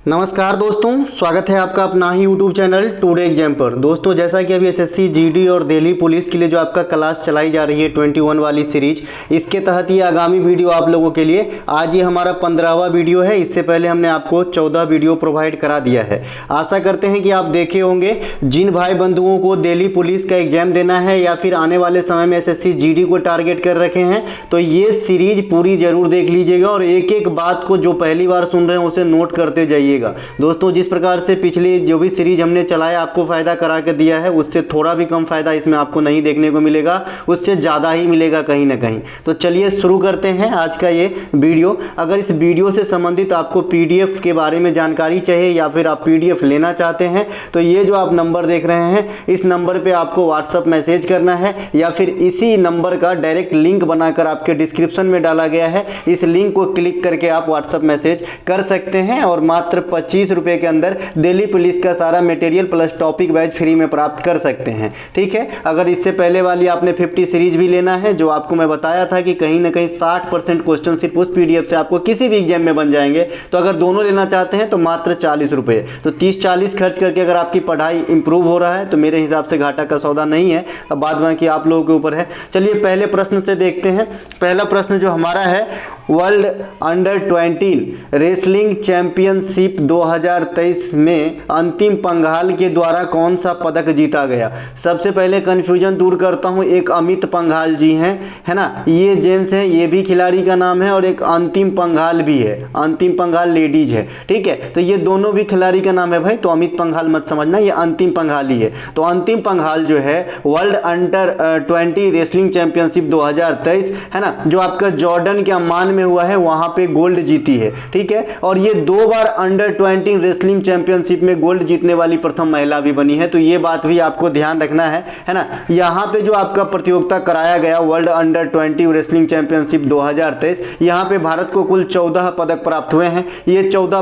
नमस्कार दोस्तों, स्वागत है आपका अपना ही YouTube चैनल टुडे एग्जाम पर। दोस्तों, जैसा कि अभी एसएससी जीडी और दिल्ली पुलिस के लिए जो आपका क्लास चलाई जा रही है 21 वाली सीरीज, इसके तहत ये आगामी वीडियो आप लोगों के लिए आज ये हमारा 15वां वीडियो है। इससे पहले हमने आपको 14 वीडियो प्रोवाइड करा दिया है। आशा करते हैं कि आप देखे होंगे। जिन भाई बंधुओं को दिल्ली पुलिस का एग्जाम देना है या फिर आने वाले समय में एसएससी जीडी को टारगेट कर रखे हैं, तो ये सीरीज पूरी जरूर देख लीजिएगा और एक एक बात को जो पहली बार सुन रहे हैं उसे नोट करते जाइए। दोस्तों, जिस प्रकार से पिछली जो भी सीरीज हमने चलाया आपको फायदा करा के दिया है, उससे थोड़ा भी कम फायदा इसमें आपको नहीं देखने को मिलेगा, उससे ज़्यादा ही मिलेगा कहीं ना कहीं। तो चलिए शुरू करते हैं आज का ये वीडियो। अगर इस वीडियो से संबंधित आपको पीडीएफ के बारे में जानकारी चाहिए या फिर आप पीडीएफ लेना चाहते हैं, तो ये जो आप नंबर देख रहे हैं, इस नंबर पर आपको व्हाट्सअप मैसेज करना है या फिर इसी नंबर का डायरेक्ट लिंक बनाकर आपके डिस्क्रिप्शन में डाला गया है, इस लिंक को क्लिक करके आप व्हाट्सअप मैसेज कर सकते हैं और मात्र 25 रुपए के अंदर दिल्ली पुलिस का सारा material plus topic wise free में प्राप्त कर सकते हैं। ठीक है। अगर इससे पहले वाली आपने 50 सीरीज भी लेना है, जो आपको मैं बताया था कि कहीं ना कहीं 60% क्वेश्चन सिर्फ उस पीडीएफ से आपको किसी भी एग्जाम में बन जाएंगे, तो अगर दोनों लेना चाहते हैं तो मात्र 40 रुपए। तो 30-40 खर्च करके अगर आपकी पढ़ाई इंप्रूव हो रहा है तो मेरे हिसाब से घाटा का सौदा नहीं है। अब बाद बाकी आप लोगों के ऊपर है। चलिए पहले प्रश्न से देखते हैं। पहला प्रश्न जो हमारा है, वर्ल्ड अंडर 20 रेसलिंग चैंपियनशिप 2023 में अंतिम पंघाल के द्वारा कौन सा पदक जीता गया। सबसे पहले कंफ्यूजन दूर करता हूं, एक अमित पंघाल जी हैं, है ना, ये जेंट्स हैं, ये भी खिलाड़ी का नाम है, और एक अंतिम पंघाल भी है, अंतिम पंघाल लेडीज है। ठीक है, तो ये दोनों भी खिलाड़ी का नाम है भाई, तो अमित पंघाल मत समझना, ये अंतिम पंघाल ही है। तो अंतिम पंघाल जो है वर्ल्ड अंडर 20 रेसलिंग चैंपियनशिप 2023, है ना, जो आपका जॉर्डन के अम्मान में हुआ है, वहां पे गोल्ड जीती है। ठीक है, और ये 2 बार अंडर 20 रेसलिंग चैंपियनशिप में गोल्ड जीतने वाली प्रथम महिला भी बनी है। तो ये बात भी आपको ध्यान रखना है ना। यहाँ पे जो आपका प्रतियोगिता कराया गया वर्ल्ड अंडर 20 रेसलिंग चैंपियनशिप 2023, यहाँ पे भारत को कुल 14 पदक प्राप्त हुए हैं। ये 14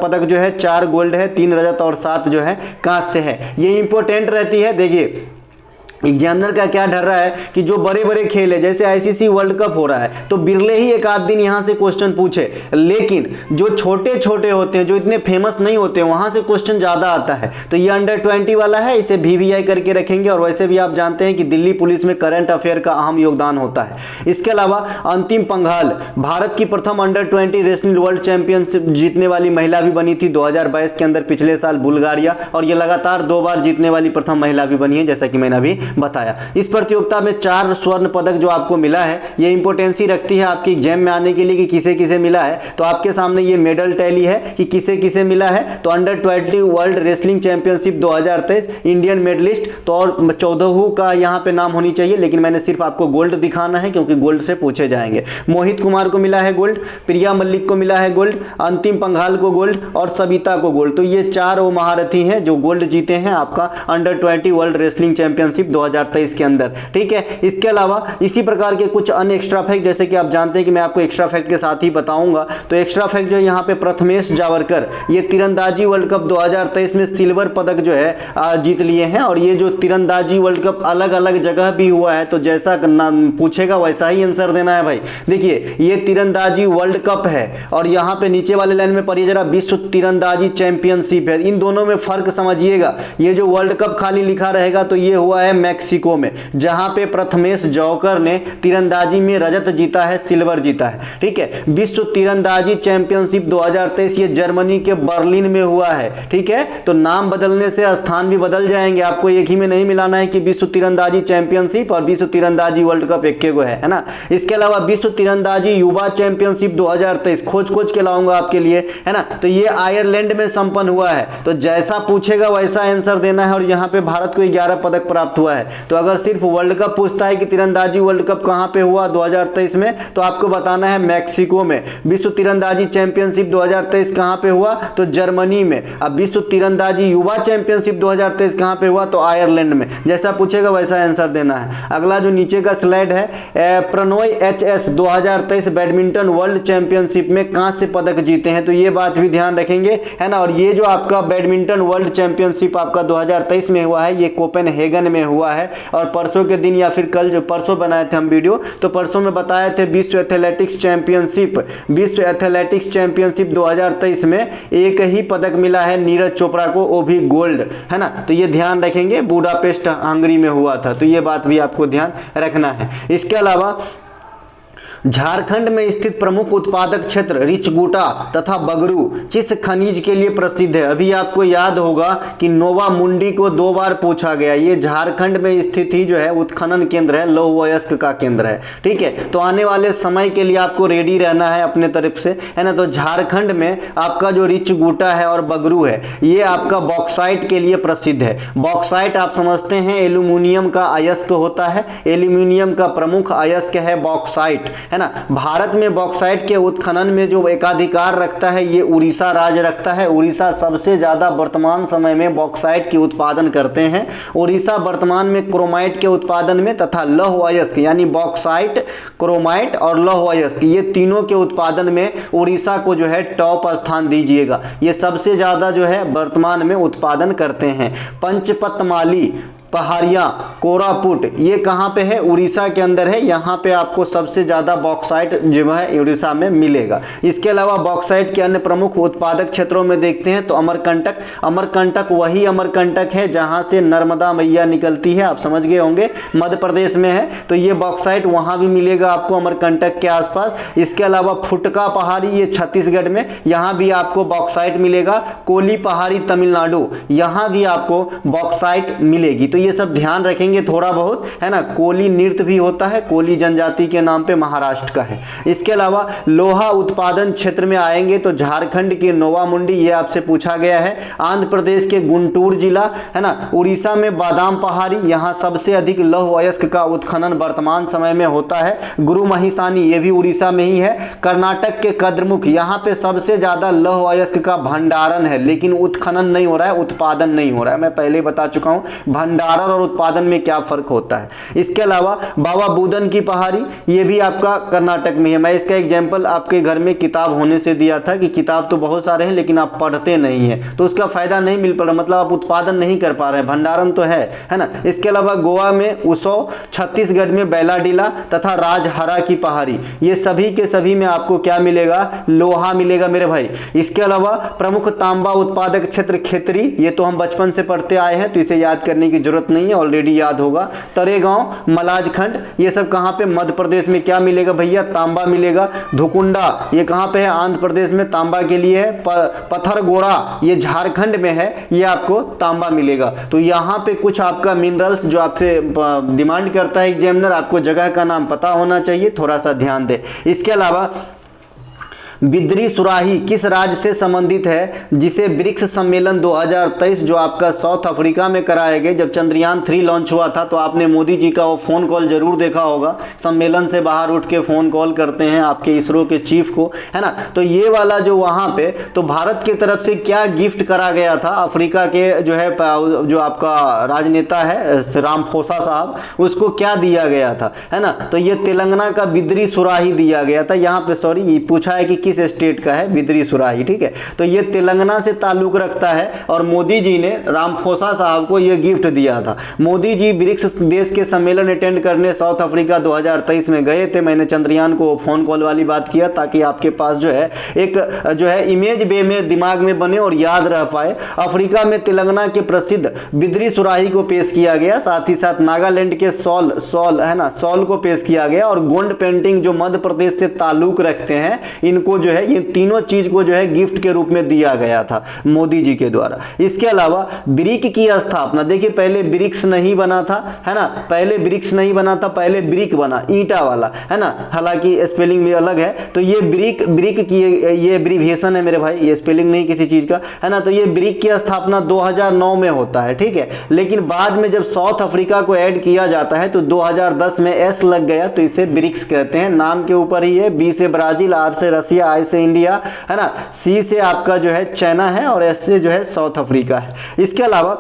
पदक जो है 4 गोल्ड है, 3 रजत और 7 जो है कांस्य है। ये इंपॉर्टेंट रहती है। देखिए, एग्जामिनर का क्या डर रहा है कि जो बड़े बड़े खेल है जैसे आईसीसी वर्ल्ड कप हो रहा है, तो बिरले ही एक आध दिन यहां से क्वेश्चन पूछे, लेकिन जो छोटे छोटे होते हैं, जो इतने फेमस नहीं होते हैं, वहां से क्वेश्चन ज्यादा आता है। तो ये अंडर 20 वाला है, इसे VVI करके रखेंगे। और वैसे भी आप जानते हैं कि दिल्ली पुलिस में करंट अफेयर का अहम योगदान होता है। इसके अलावा अंतिम पंघाल भारत की प्रथम अंडर 20 रेसलिंग वर्ल्ड चैंपियनशिप जीतने वाली महिला भी बनी थी 2022 के अंदर, पिछले साल बुल्गारिया, और ये लगातार 2 बार जीतने वाली प्रथम महिला भी बनी है, जैसा कि मैंने अभी बताया। इस प्रतियोगिता में 4 स्वर्ण पदक जो आपको मिला है, ये इंपोर्टेंसी रखती है आपके एग्जाम में आने के लिए कि किसे किसे मिला है। तो आपके सामने ये मेडल टैली है कि किसे किसे मिला है। तो under 20 world wrestling championship 2023 Indian medallist, तो और 14 का यहाँ पे नाम होनी चाहिए, लेकिन मैंने सिर्फ आपको गोल्ड दिखाना है क्योंकि गोल्ड से पूछे जाएंगे। मोहित कुमार को मिला है गोल्ड, प्रिया मल्लिक को मिला है गोल्ड, अंतिम पंघाल को गोल्ड और सविता को गोल्ड। तो ये 4 वो महारथी हैं जो गोल्ड जीते हैं आपका अंडर 20 वर्ल्ड रेसलिंग चैंपियनशिप 2023 के अंदर। ठीक है, इसके अलावा इसी प्रकार के कुछ अन्य एक्स्ट्रा फैक्ट, जैसे कि आप जानते हैं कि मैं आपको एक्स्ट्रा फैक्ट के साथ ही बताऊंगा। तो एक्स्ट्रा फैक्ट जो यहाँ पे प्रथमेश जावरकर, ये तीरंदाजी वर्ल्ड कप 2023 में सिल्वर पदक जो है जीत लिए हैं। और ये जो तीरंदाजी वर्ल्ड कप अलग अलग जगह भी हुआ है, तो जैसा पूछेगा वैसा ही आंसर देना है भाई। देखिए, ये तीरंदाजी वर्ल्ड कप है और यहाँ पे नीचे वाले लाइन में पढ़िए जरा, विश्व तीरंदाजी चैंपियनशिप है। इन दोनों में फर्क समझिएगा। ये जो वर्ल्ड कप खाली लिखा रहेगा तो ये हुआ है मैक्सिको में, जहां पे प्रथमेश जौकर ने तीरंदाजी में रजत जीता है, सिल्वर जीता है। ठीक है, विश्व तीरंदाजी चैंपियनशिप 2023 ये जर्मनी के बर्लिन में हुआ है। ठीक है, तो नाम बदलने से स्थान भी बदल जाएंगे, आपको एक ही में नहीं मिलाना है कि विश्व तीरंदाजी चैंपियनशिप और विश्व तीरंदाजी वर्ल्ड कप एक को है ना। इसके अलावा विश्व तीरंदाजी युवा चैंपियनशिप 2023 खोज खोज के लाऊंगा आपके लिए, है ना। तो ये आयरलैंड में संपन्न हुआ है। तो जैसा पूछेगा वैसा आंसर देना है। और यहाँ पे भारत को 11 पदक प्राप्त हुआ है। तो अगर सिर्फ वर्ल्ड कप पूछता है कि तीरंदाजी वर्ल्ड कप कहां पे हुआ 2023 में, तो आपको बताना है मैक्सिको में। विश्व तीरंदाजी चैंपियनशिप 2023 कहां पे हुआ, तो जर्मनी में। अब विश्व तीरंदाजी युवा चैंपियनशिप 2023 कहां पे हुआ, तो आयरलैंड में। जैसा पूछेगा वैसा आंसर देना है। अगला जो नीचे का स्लाइड है, Prannoy HS 2023 badminton world championship में कांस्य पदक जीते हैं। तो ये बात भी ध्यान रखेंगे, है ना। और ये जो आपका बैडमिंटन वर्ल्ड चैंपियनशिप आपका 2023 में हुआ है, ये कोपेनहेगन में हुआ हुआ है। और परसों के दिन या फिर कल जो परसों बनाए थे हम वीडियो, तो परसों में बताए थे विश्व एथलेटिक्स चैंपियनशिप 2023 में एक ही पदक मिला है नीरज चोपड़ा को, वो भी गोल्ड, है ना। तो ये ध्यान रखेंगे, बुडापेस्ट हंगरी में हुआ था, तो ये बात भी आपको ध्यान रखना है। इसके अलावा झारखंड में स्थित प्रमुख उत्पादक क्षेत्र रिचगुटा तथा बगरू किस खनिज के लिए प्रसिद्ध है? अभी आपको याद होगा कि नोवा मुंडी को 2 बार पूछा गया। ये झारखंड में स्थित ही जो है उत्खनन केंद्र है, लौह वयस्क का केंद्र है, ठीक है। तो आने वाले समय के लिए आपको रेडी रहना है अपने तरफ से, है ना। तो झारखंड में आपका जो रिचगुटा है और बगरू है, ये आपका बॉक्साइट के लिए प्रसिद्ध है। बॉक्साइट आप समझते हैं एल्यूमिनियम का अयस्क होता है, एल्यूमिनियम का प्रमुख अयस्क है बॉक्साइट, है ना। भारत में बॉक्साइट के उत्खनन में जो एकाधिकार रखता है ये उड़ीसा राज्य रखता है। उड़ीसा सबसे ज्यादा वर्तमान समय में बॉक्साइट की उत्पादन करते हैं। उड़ीसा वर्तमान में क्रोमाइट के उत्पादन में तथा लौह अयस्क यानी बॉक्साइट, क्रोमाइट और लौह अयस्क, ये तीनों के उत्पादन में उड़ीसा को जो है टॉप स्थान दीजिएगा। ये सबसे ज्यादा जो है वर्तमान में उत्पादन करते हैं। पंचपतमाली, पहाड़ियाँ, कोरापुट, ये कहाँ पे है? उड़ीसा के अंदर है। यहाँ पे आपको सबसे ज़्यादा बॉक्साइट जो है उड़ीसा में मिलेगा। इसके अलावा बॉक्साइट के अन्य प्रमुख उत्पादक क्षेत्रों में देखते हैं तो अमरकंटक वही अमरकंटक है जहाँ से नर्मदा मैया निकलती है, आप समझ गए होंगे, मध्य प्रदेश में है। तो ये बॉक्साइट वहाँ भी मिलेगा आपको अमरकंटक के आसपास। इसके अलावा फुटका पहाड़ी, ये छत्तीसगढ़ में, यहाँ भी आपको बॉक्साइट मिलेगा। कोली पहाड़ी तमिलनाडु, यहाँ भी आपको बॉक्साइट मिलेगी। तो ये सब ध्यान रखेंगे थोड़ा बहुत, है ना। कोली नृत्य भी होता है, कोली जनजाति के नाम पे महाराष्ट्र का है। इसके अलावा लोहा उत्पादन क्षेत्र में आएंगे तो झारखंड के नोवा मुंडी, ये आपसे पूछा गया है। आंध्र प्रदेश के गुंटूर जिला, है ना। उड़ीसा में बादाम पहाड़ी, यहाँ सबसे अधिक लौह अयस्क का उत्खनन वर्तमान समय में होता है। गुरु महिसानी, ये भी उड़ीसा में ही है। कर्नाटक के कद्रमुख, यहाँ पे सबसे ज्यादा लौह अयस्क का भंडारण है, लेकिन उत्खनन नहीं हो रहा है, उत्पादन नहीं हो रहा है। मैं पहले बता चुका हूँ भंडारण और उत्पादन में क्या फर्क होता है। इसके अलावा बाबा बुदन की पहाड़ी, ये भी आपका कर्नाटक में है। मैं इसका एग्जांपल आपके घर में किताब होने से दिया था कि किताब तो बहुत सारे हैं लेकिन आप पढ़ते नहीं हैं, तो उसका फायदा नहीं मिल पा रहा, मतलब आप उत्पादन नहीं कर पा रहे हैं, भंडारण तो है ना। इसके अलावा गोवा में उसो, छत्तीसगढ़ में बैलाडीला तथा राजहरा की पहाड़ी, ये सभी के सभी में आपको क्या मिलेगा? लोहा मिलेगा मेरे भाई। इसके अलावा प्रमुख तांबा उत्पादक क्षेत्र खेतरी, ये तो हम बचपन से पढ़ते आए हैं तो इसे याद करने की जरूरत नहीं है, ऑलरेडी याद होगा। तरेगांव, मलाजखंड, ये सब कहां पे? मध्य प्रदेश में क्या मिलेगा भैया? तांबा मिलेगा। धुकुंडा, ये कहां पे है? आंध्र प्रदेश में तांबा के लिए है। पत्थरगोड़ा, ये झारखंड में है, ये आपको तांबा मिलेगा। तो यहां पे कुछ आपका मिनरल्स जो आपसे डिमांड करता है एग्जामिनर, आपको जगह का नाम पता होना चाहिए, थोड़ा सा ध्यान दे। इसके अलावा बिद्री सुराही किस राज्य से संबंधित है, जिसे ब्रिक्स सम्मेलन 2023 जो आपका साउथ अफ्रीका में कराया गया, जब चंद्रयान 3 लॉन्च हुआ था तो आपने मोदी जी का वो फोन कॉल जरूर देखा होगा। सम्मेलन से बाहर उठ के फोन कॉल करते हैं आपके इसरो के चीफ को, है ना। तो ये वाला जो वहां पे तो भारत की तरफ से क्या गिफ्ट करा गया था अफ्रीका के जो है जो आपका राजनेता है रामफोसा साहब, उसको क्या दिया गया था, है ना। तो ये तेलंगाना का बिद्री सुराही दिया गया था। यहाँ पे सॉरी पूछा है कि किस स्टेट का है बिद्री सुराही, ठीक है। तो ये तेलंगाना से ताल्लुक रखता है और मोदी जी ने रामफोसा साहब को ये गिफ्ट दिया था। मोदी जी ब्रिक्स देश के सम्मेलन अटेंड करने साउथ अफ्रीका 2023 में गए थे। मैंने चंद्रयान को फोन कॉल वाली बात किया ताकि आपके पास जो है एक जो है इमेज वे में दिमाग में बने और याद रह पाए। अफ्रीका में तेलंगाना के प्रसिद्ध बिद्री सुराही को पेश किया गया, साथ ही साथ नागालैंड के सॉल है ना, सॉल को पेश किया गया और गोंड पेंटिंग जो मध्य प्रदेश से ताल्लुक रखते हैं, इनको जो है ये तीनों चीज को जो है गिफ्ट के रूप में दिया गया था मोदी जी के द्वारा। इसके अलावा ब्रिक की स्थापना, देखिए पहले ब्रिक्स नहीं बना था, है ना, पहले ब्रिक्स नहीं बना था, पहले ब्रिक बना, ईंटा वाला, है ना, हालांकि स्पेलिंग भी अलग है। तो ये ब्रिक की ये एब्रिविएशन है मेरे भाई, ये स्पेलिंग नहीं किसी चीज का, है ना। तो ये ब्रिक की स्थापना 2009 में होता है, ठीक है। लेकिन बाद में जब साउथ अफ्रीका को ऐड किया जाता है तो 2010 में एस लग गया तो इसे ब्रिक्स कहते हैं। नाम के ऊपर ही है, बी से ब्राजील, आर से रसिया, आई से इंडिया, है ना, सी से आपका जो है चाइना है और एस से जो है साउथ अफ्रीका है। इसके अलावा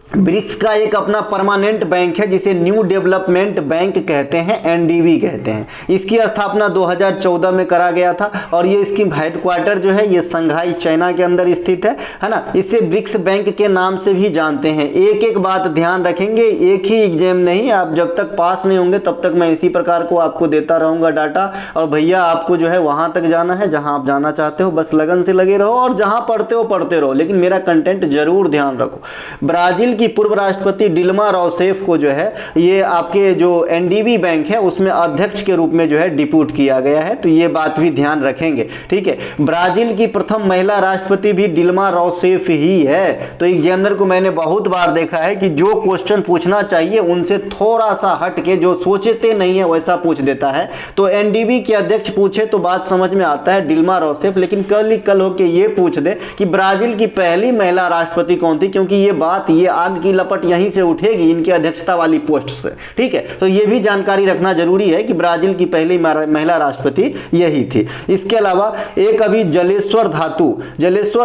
ब्रिक्स का एक अपना परमानेंट बैंक है जिसे न्यू डेवलपमेंट बैंक कहते हैं, एनडीबी कहते हैं। इसकी स्थापना 2014 में करा गया था और ये इसकी हेडक्वार्टर जो है ये शंघाई चाइना के अंदर स्थित है ना। इसे ब्रिक्स बैंक के नाम से भी जानते हैं। एक एक बात ध्यान रखेंगे, एक ही एग्जाम नहीं, आप जब तक पास नहीं होंगे तब तक मैं इसी प्रकार को आपको देता रहूंगा डाटा। और भैया आपको जो है वहां तक जाना है जहां आप जाना चाहते हो, बस लगन से लगे रहो और जहां पढ़ते रहो, लेकिन मेरा कंटेंट जरूर ध्यान रखो। ब्राजील की पूर्व राष्ट्रपति डिल्मा रोसेफ को जो है ये आपके जो एनडीबी बैंक है उसमें अध्यक्ष के रूप में जो है डिप्यूट किया गया है, तो ये बात भी ध्यान रखेंगे, ठीक है। ब्राजील की प्रथम महिला राष्ट्रपति भी डिल्मा रोसेफ ही है। तो एग्जामिनर को मैंने बहुत बार देखा है कि जो क्वेश्चन पूछना चाहिए उनसे थोड़ा सा हट के, जो सोचते नहीं है वैसा पूछ देता है। तो एनडीबी के अध्यक्ष पूछे तो बात समझ में आता है डिल्मा रोसेफ, लेकिन कल होके ये पूछ दे कि ब्राजील की पहली महिला राष्ट्रपति कौन थी, क्योंकि ये बात ये आग की लपट यहीं से उठेगी इनकी अध्यक्षता वाली पोस्ट से, ठीक है। तो ये भी जानकारी रखना जरूरी है कि ब्राजील की पहली महिला राष्ट्रपति यही थी। इसके अलावा एक अभी जलेश्वर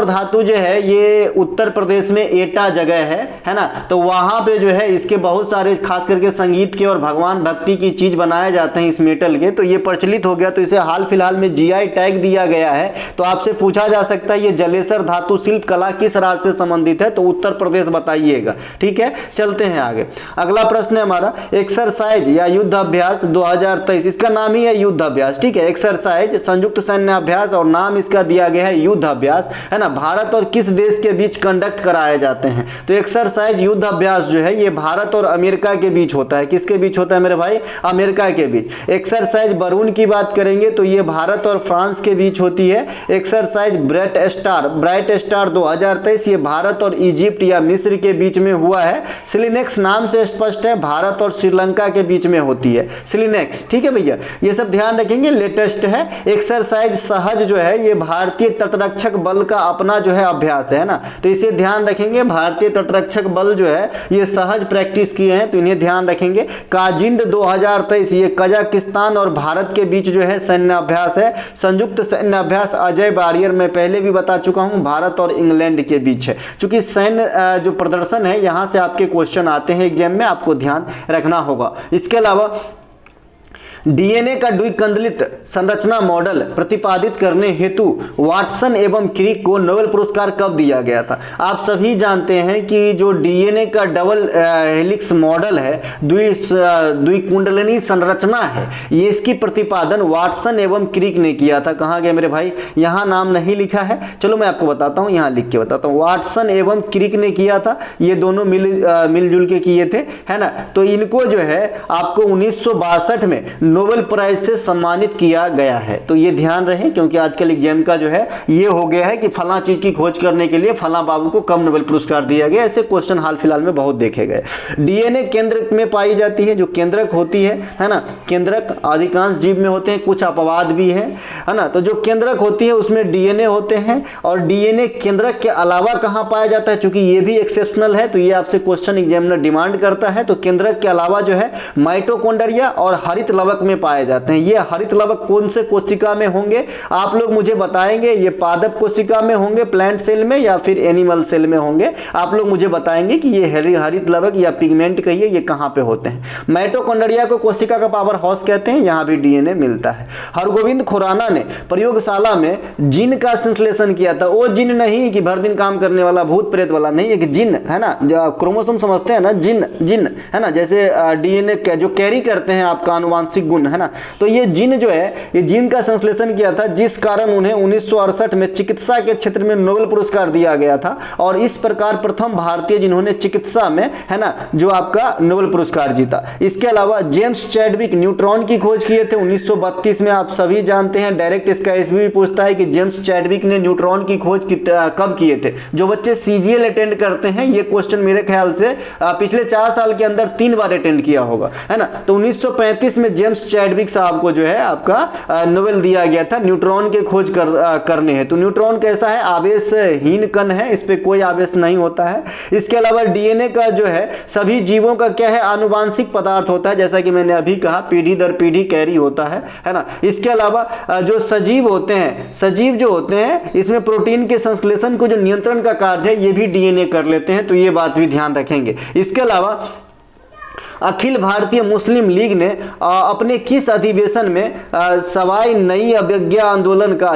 धातु जो है ये उत्तर प्रदेश में एटा जगह है ना। तो वहां पे जो है इसके बहुत सारे खास करके संगीत के और भगवान भक्ति की चीज बनाए जाते हैं इस मेटल के, तो ये प्रचलित हो गया, तो इसे हाल फिलहाल में जीआई टैग दिया गया है। तो आपसे पूछा जा सकता है ये जलेश्वर धातु शिल्प कला किस राज्य से संबंधित है, तो उत्तर प्रदेश बताइएगा, ठीक है। चलते हैं आगे। अगला प्रश्न है हमारा एक्सरसाइज या युद्ध अभ्यास 2023, इसका नाम ही है युद्ध अभ्यास, ठीक है। एक्सरसाइज संयुक्त सैन्य अभ्यास और नाम इसका दिया गया है युद्ध अभ्यास, है ना। भारत और किस देश के बीच कंडक्ट कराए जाते हैं, तो एक्सरसाइज युद्ध अभ्यास जो है ये भारत और अमेरिका के बीच होता है। किसके बीच होता है मेरे भाई, अमेरिका के बीच। एक्सरसाइज बरून की बात करेंगे तो ये भारत और फ्रांस के बीच होती है। एक्सरसाइज ब्राइट स्टार 2023 ये भारत और इजिप्ट या मिस्र के बीच में हुआ है। सिलिनेक्स नाम से स्पष्ट है भारत और श्रीलंका के बीच में होती है, सिलिनेक्स, ठीक है भैया। ये सब ध्यान रखेंगे, लेटेस्ट है। एक्सरसाइज सहज जो है ये भारतीय तटरक्षक बल का अपना जो है अभ्यास है ना, तो इसे ध्यान रखेंगे। भारतीय तटरक्षक बल जो है ये सहज प्रैक्टिस किए हैं, तो इन्हें ध्यान रखेंगे। काजिंड 2023 ये कजाकिस्तान और भारत के बीच जो है सैन्य अभ्यास है। संयुक्त सैन्य अभ्यास अजय बैरियर मैं पहले भी बता चुका हूं भारत और इंग्लैंड के बीच है। क्योंकि सैन्य जो प्रदर्शन है यहां से आपके क्वेश्चन आते हैं एग्जाम में, आपको ध्यान रखना होगा। इसके अलावा डीएनए का द्विकंदलित संरचना मॉडल प्रतिपादित करने हेतु वाटसन एवं क्रिक को नोबेल पुरस्कार कब दिया गया था। आप सभी जानते हैं कि जो डीएनए का डबल हेलिक्स मॉडल है, द्विकुंडलिनी संरचना है, ये इसकी प्रतिपादन वाटसन एवं क्रिक ने किया था। कहाँ गया मेरे भाई, यहाँ नाम नहीं लिखा है, चलो मैं आपको बताता हूँ, यहाँ लिख के बताता हूँ। वाटसन एवं क्रिक ने किया था, ये दोनों मिलजुल के किए थे, है ना। तो इनको जो है आपको 1962 में नोबेल प्राइज से सम्मानित किया गया है। तो ये ध्यान रहे, क्योंकि आजकल एग्जाम का जो है ये हो गया है कि फला चीज की खोज करने के लिए फला बाबू को कब नोबेल पुरस्कार दिया गया। ऐसे क्वेश्चन हाल फिलहाल में बहुत देखे गए। डीएनए केंद्रक में पाई जाती है, जो केंद्रक होती है ना, केंद्रक अधिकांश जीव में होते हैं, कुछ अपवाद भी है ना। तो जो केंद्रक होती है उसमें डीएनए होते हैं, और डीएनए केंद्रक के अलावा कहां पाया जाता है, चूंकि ये भी एक्सेप्शनल है तो ये आपसे क्वेश्चन एग्जामिनर डिमांड करता है। तो केंद्रक के अलावा जो है माइटोकॉन्ड्रिया और हरित लवक में पाए जाते हैं। ये हरित लवक कौन से कोशिका में होंगे आप लोग मुझे बताएंगे, ये पादप कोशिका में होंगे, प्लांट सेल में, या फिर एनिमल सेल में होंगे। आप लोग मुझे बताएंगे कि ये हरित लवक या पिगमेंट कहिए ये कहां पे होते हैं। माइटोकॉन्ड्रिया को कोशिका का पावर हाउस कहते हैं, यहां भी डीएनए मिलता है। हरगोविंद खुराना ने प्रयोगशाला में जिन का संश्लेषण किया था। वो जिन नहीं कि भर दिन काम करने वाला भूत प्रेत वाला नहीं, एक जिन है ना, जो क्रोमोसोम समझते हैं ना, जिन है ना, जैसे डीएनए जो कैरी करते हैं आपका अनुवांशिक गुण है ना। तो ये जिन जो है ये जिन का संश्लेषण किया था, जिस कारण उन्हें 1968 में चिकित्सा के क्षेत्र में नोबेल पुरस्कार दिया गया था। और इस प्रकार प्रथम भारतीय जिन्होंने चिकित्सा में है ना जो आपका नोबेल पुरस्कार जीता। इसके अलावा जेम्स चैडविक न्यूट्रॉन की खोज किए थे 1932 में। आप सभी जानते हैं, डायरेक्ट इसका एसबी भी पूछता है कि जेम्स चैडविक ने न्यूट्रॉन की खोज कब किए थे। जो बच्चे सीजीएल अटेंड करते हैं ये क्वेश्चन मेरे ख्याल से पिछले 4 साल के अंदर 3 बार अटेंड किया होगा, है ना। तो 1935 में जेम्स जेम्स चैडविक साहब को जो है आपका नोबेल दिया गया था न्यूट्रॉन के खोज करने हैं। तो न्यूट्रॉन कैसा है, आवेशहीन कण है, इस पे कोई आवेश नहीं होता है। इसके अलावा डीएनए का जो है सभी जीवों का क्या है, आनुवांशिक पदार्थ होता है, जैसा कि मैंने अभी कहा पीढ़ी दर पीढ़ी कैरी होता है ना। इसके अलावा जो सजीव होते हैं, सजीव जो होते हैं इसमें प्रोटीन के संश्लेषण को जो नियंत्रण का कार्य है ये भी डीएनए कर लेते हैं, तो ये बात भी ध्यान रखेंगे। इसके अलावा अखिल भारतीय मुस्लिम लीग ने अपने किस अधिवेशन में सवाई नई अवज्ञा आंदोलन का,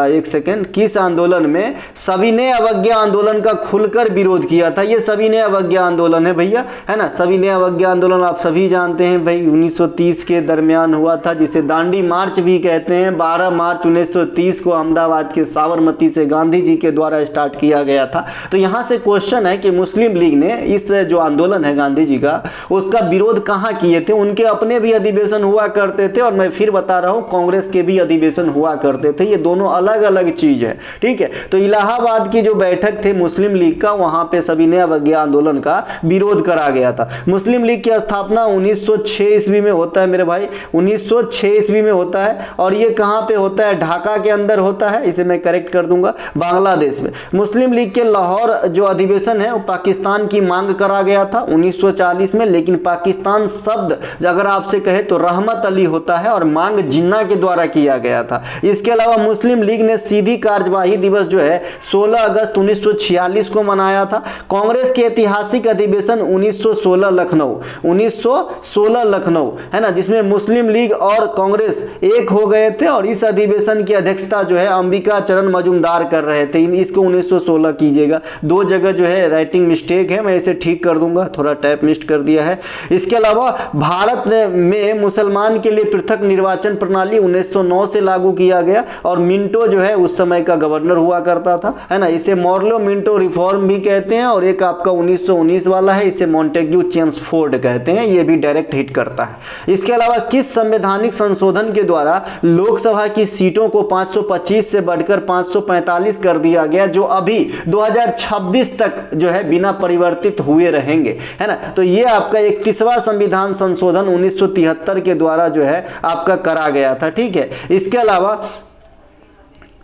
एक सेकेंड, किस आंदोलन में सविनय अवज्ञा आंदोलन का खुलकर विरोध किया था? ये सविनय अवज्ञा आंदोलन है भैया, है ना। सविनय अवज्ञा आंदोलन आप सभी जानते हैं भाई, 1930 के दरमियान हुआ था, जिसे दांडी मार्च भी कहते हैं। 12 मार्च 1930 को अहमदाबाद के साबरमती से गांधी जी के द्वारा स्टार्ट किया गया था। तो यहाँ से क्वेश्चन है कि मुस्लिम लीग ने इस जो आंदोलन है गांधी जी का, उसका विरोध कहां किए थे? उनके अपने भी अधिवेशन हुआ करते थे, और मैं फिर बता रहा हूं कांग्रेस के भी अधिवेशन हुआ करते थे। ये दोनों अलग अलग चीज है, ठीक है। तो इलाहाबाद की जो बैठक थे मुस्लिम लीग का, वहां पे सविनय अवज्ञा आंदोलन का विरोध करा गया था। मुस्लिम लीग की स्थापना 1906 ईस्वी में होता है मेरे भाई, 1906 ईस्वी में होता है। और ये कहां पे होता है? ढाका के अंदर होता है, इसे मैं करेक्ट कर दूंगा, बांग्लादेश में। मुस्लिम लीग के लाहौर जो अधिवेशन है वो पाकिस्तान की मांग करा गया था 1940 में, लेकिन पाकिस्तान शब्द अगर आपसे कहे तो रहमत अली होता है, और मांग जिन्ना के द्वारा किया गया था। इसके अलावा मुस्लिम लीग ने सीधी कार्यवाही दिवस जो है 16 अगस्त 1946 को मनाया था। कांग्रेस के ऐतिहासिक अधिवेशन 1916 लखनऊ, 1916 लखनऊ, है ना, जिसमें मुस्लिम लीग और कांग्रेस एक हो गए थे, और इस अधिवेशन की अध्यक्षता जो है अंबिका चरण मजूमदार कर रहे थे। इसको 1916 कीजिएगा, 2 जगह जो है राइटिंग मिस्टेक है, मैं इसे ठीक कर दूंगा, थोड़ा टाइप मिस्ट कर दिया है। इसके अलावा भारत में मुसलमान के लिए पृथक निर्वाचन प्रणाली 1909 से लागू किया गया, और मिंटो जो है उस समय का गवर्नर हुआ करता था, है ना। इसे मॉर्लो मिंटो रिफॉर्म भी कहते हैं, और एक आपका 1919 वाला है, इसे मॉन्टेग्यू चेम्सफोर्ड कहते हैं, ये भी डायरेक्ट हिट करता है। इसके अलावा किस संवैधानिक संशोधन के द्वारा लोकसभा की सीटों को 525 से बढ़कर 545 कर दिया गया, जो अभी 2026 तक जो है बिना परिवर्तित हुए रहेंगे, है ना। तो ये आपका 31वां संविधान संशोधन 1973 के द्वारा जो है आपका करा गया था, ठीक है।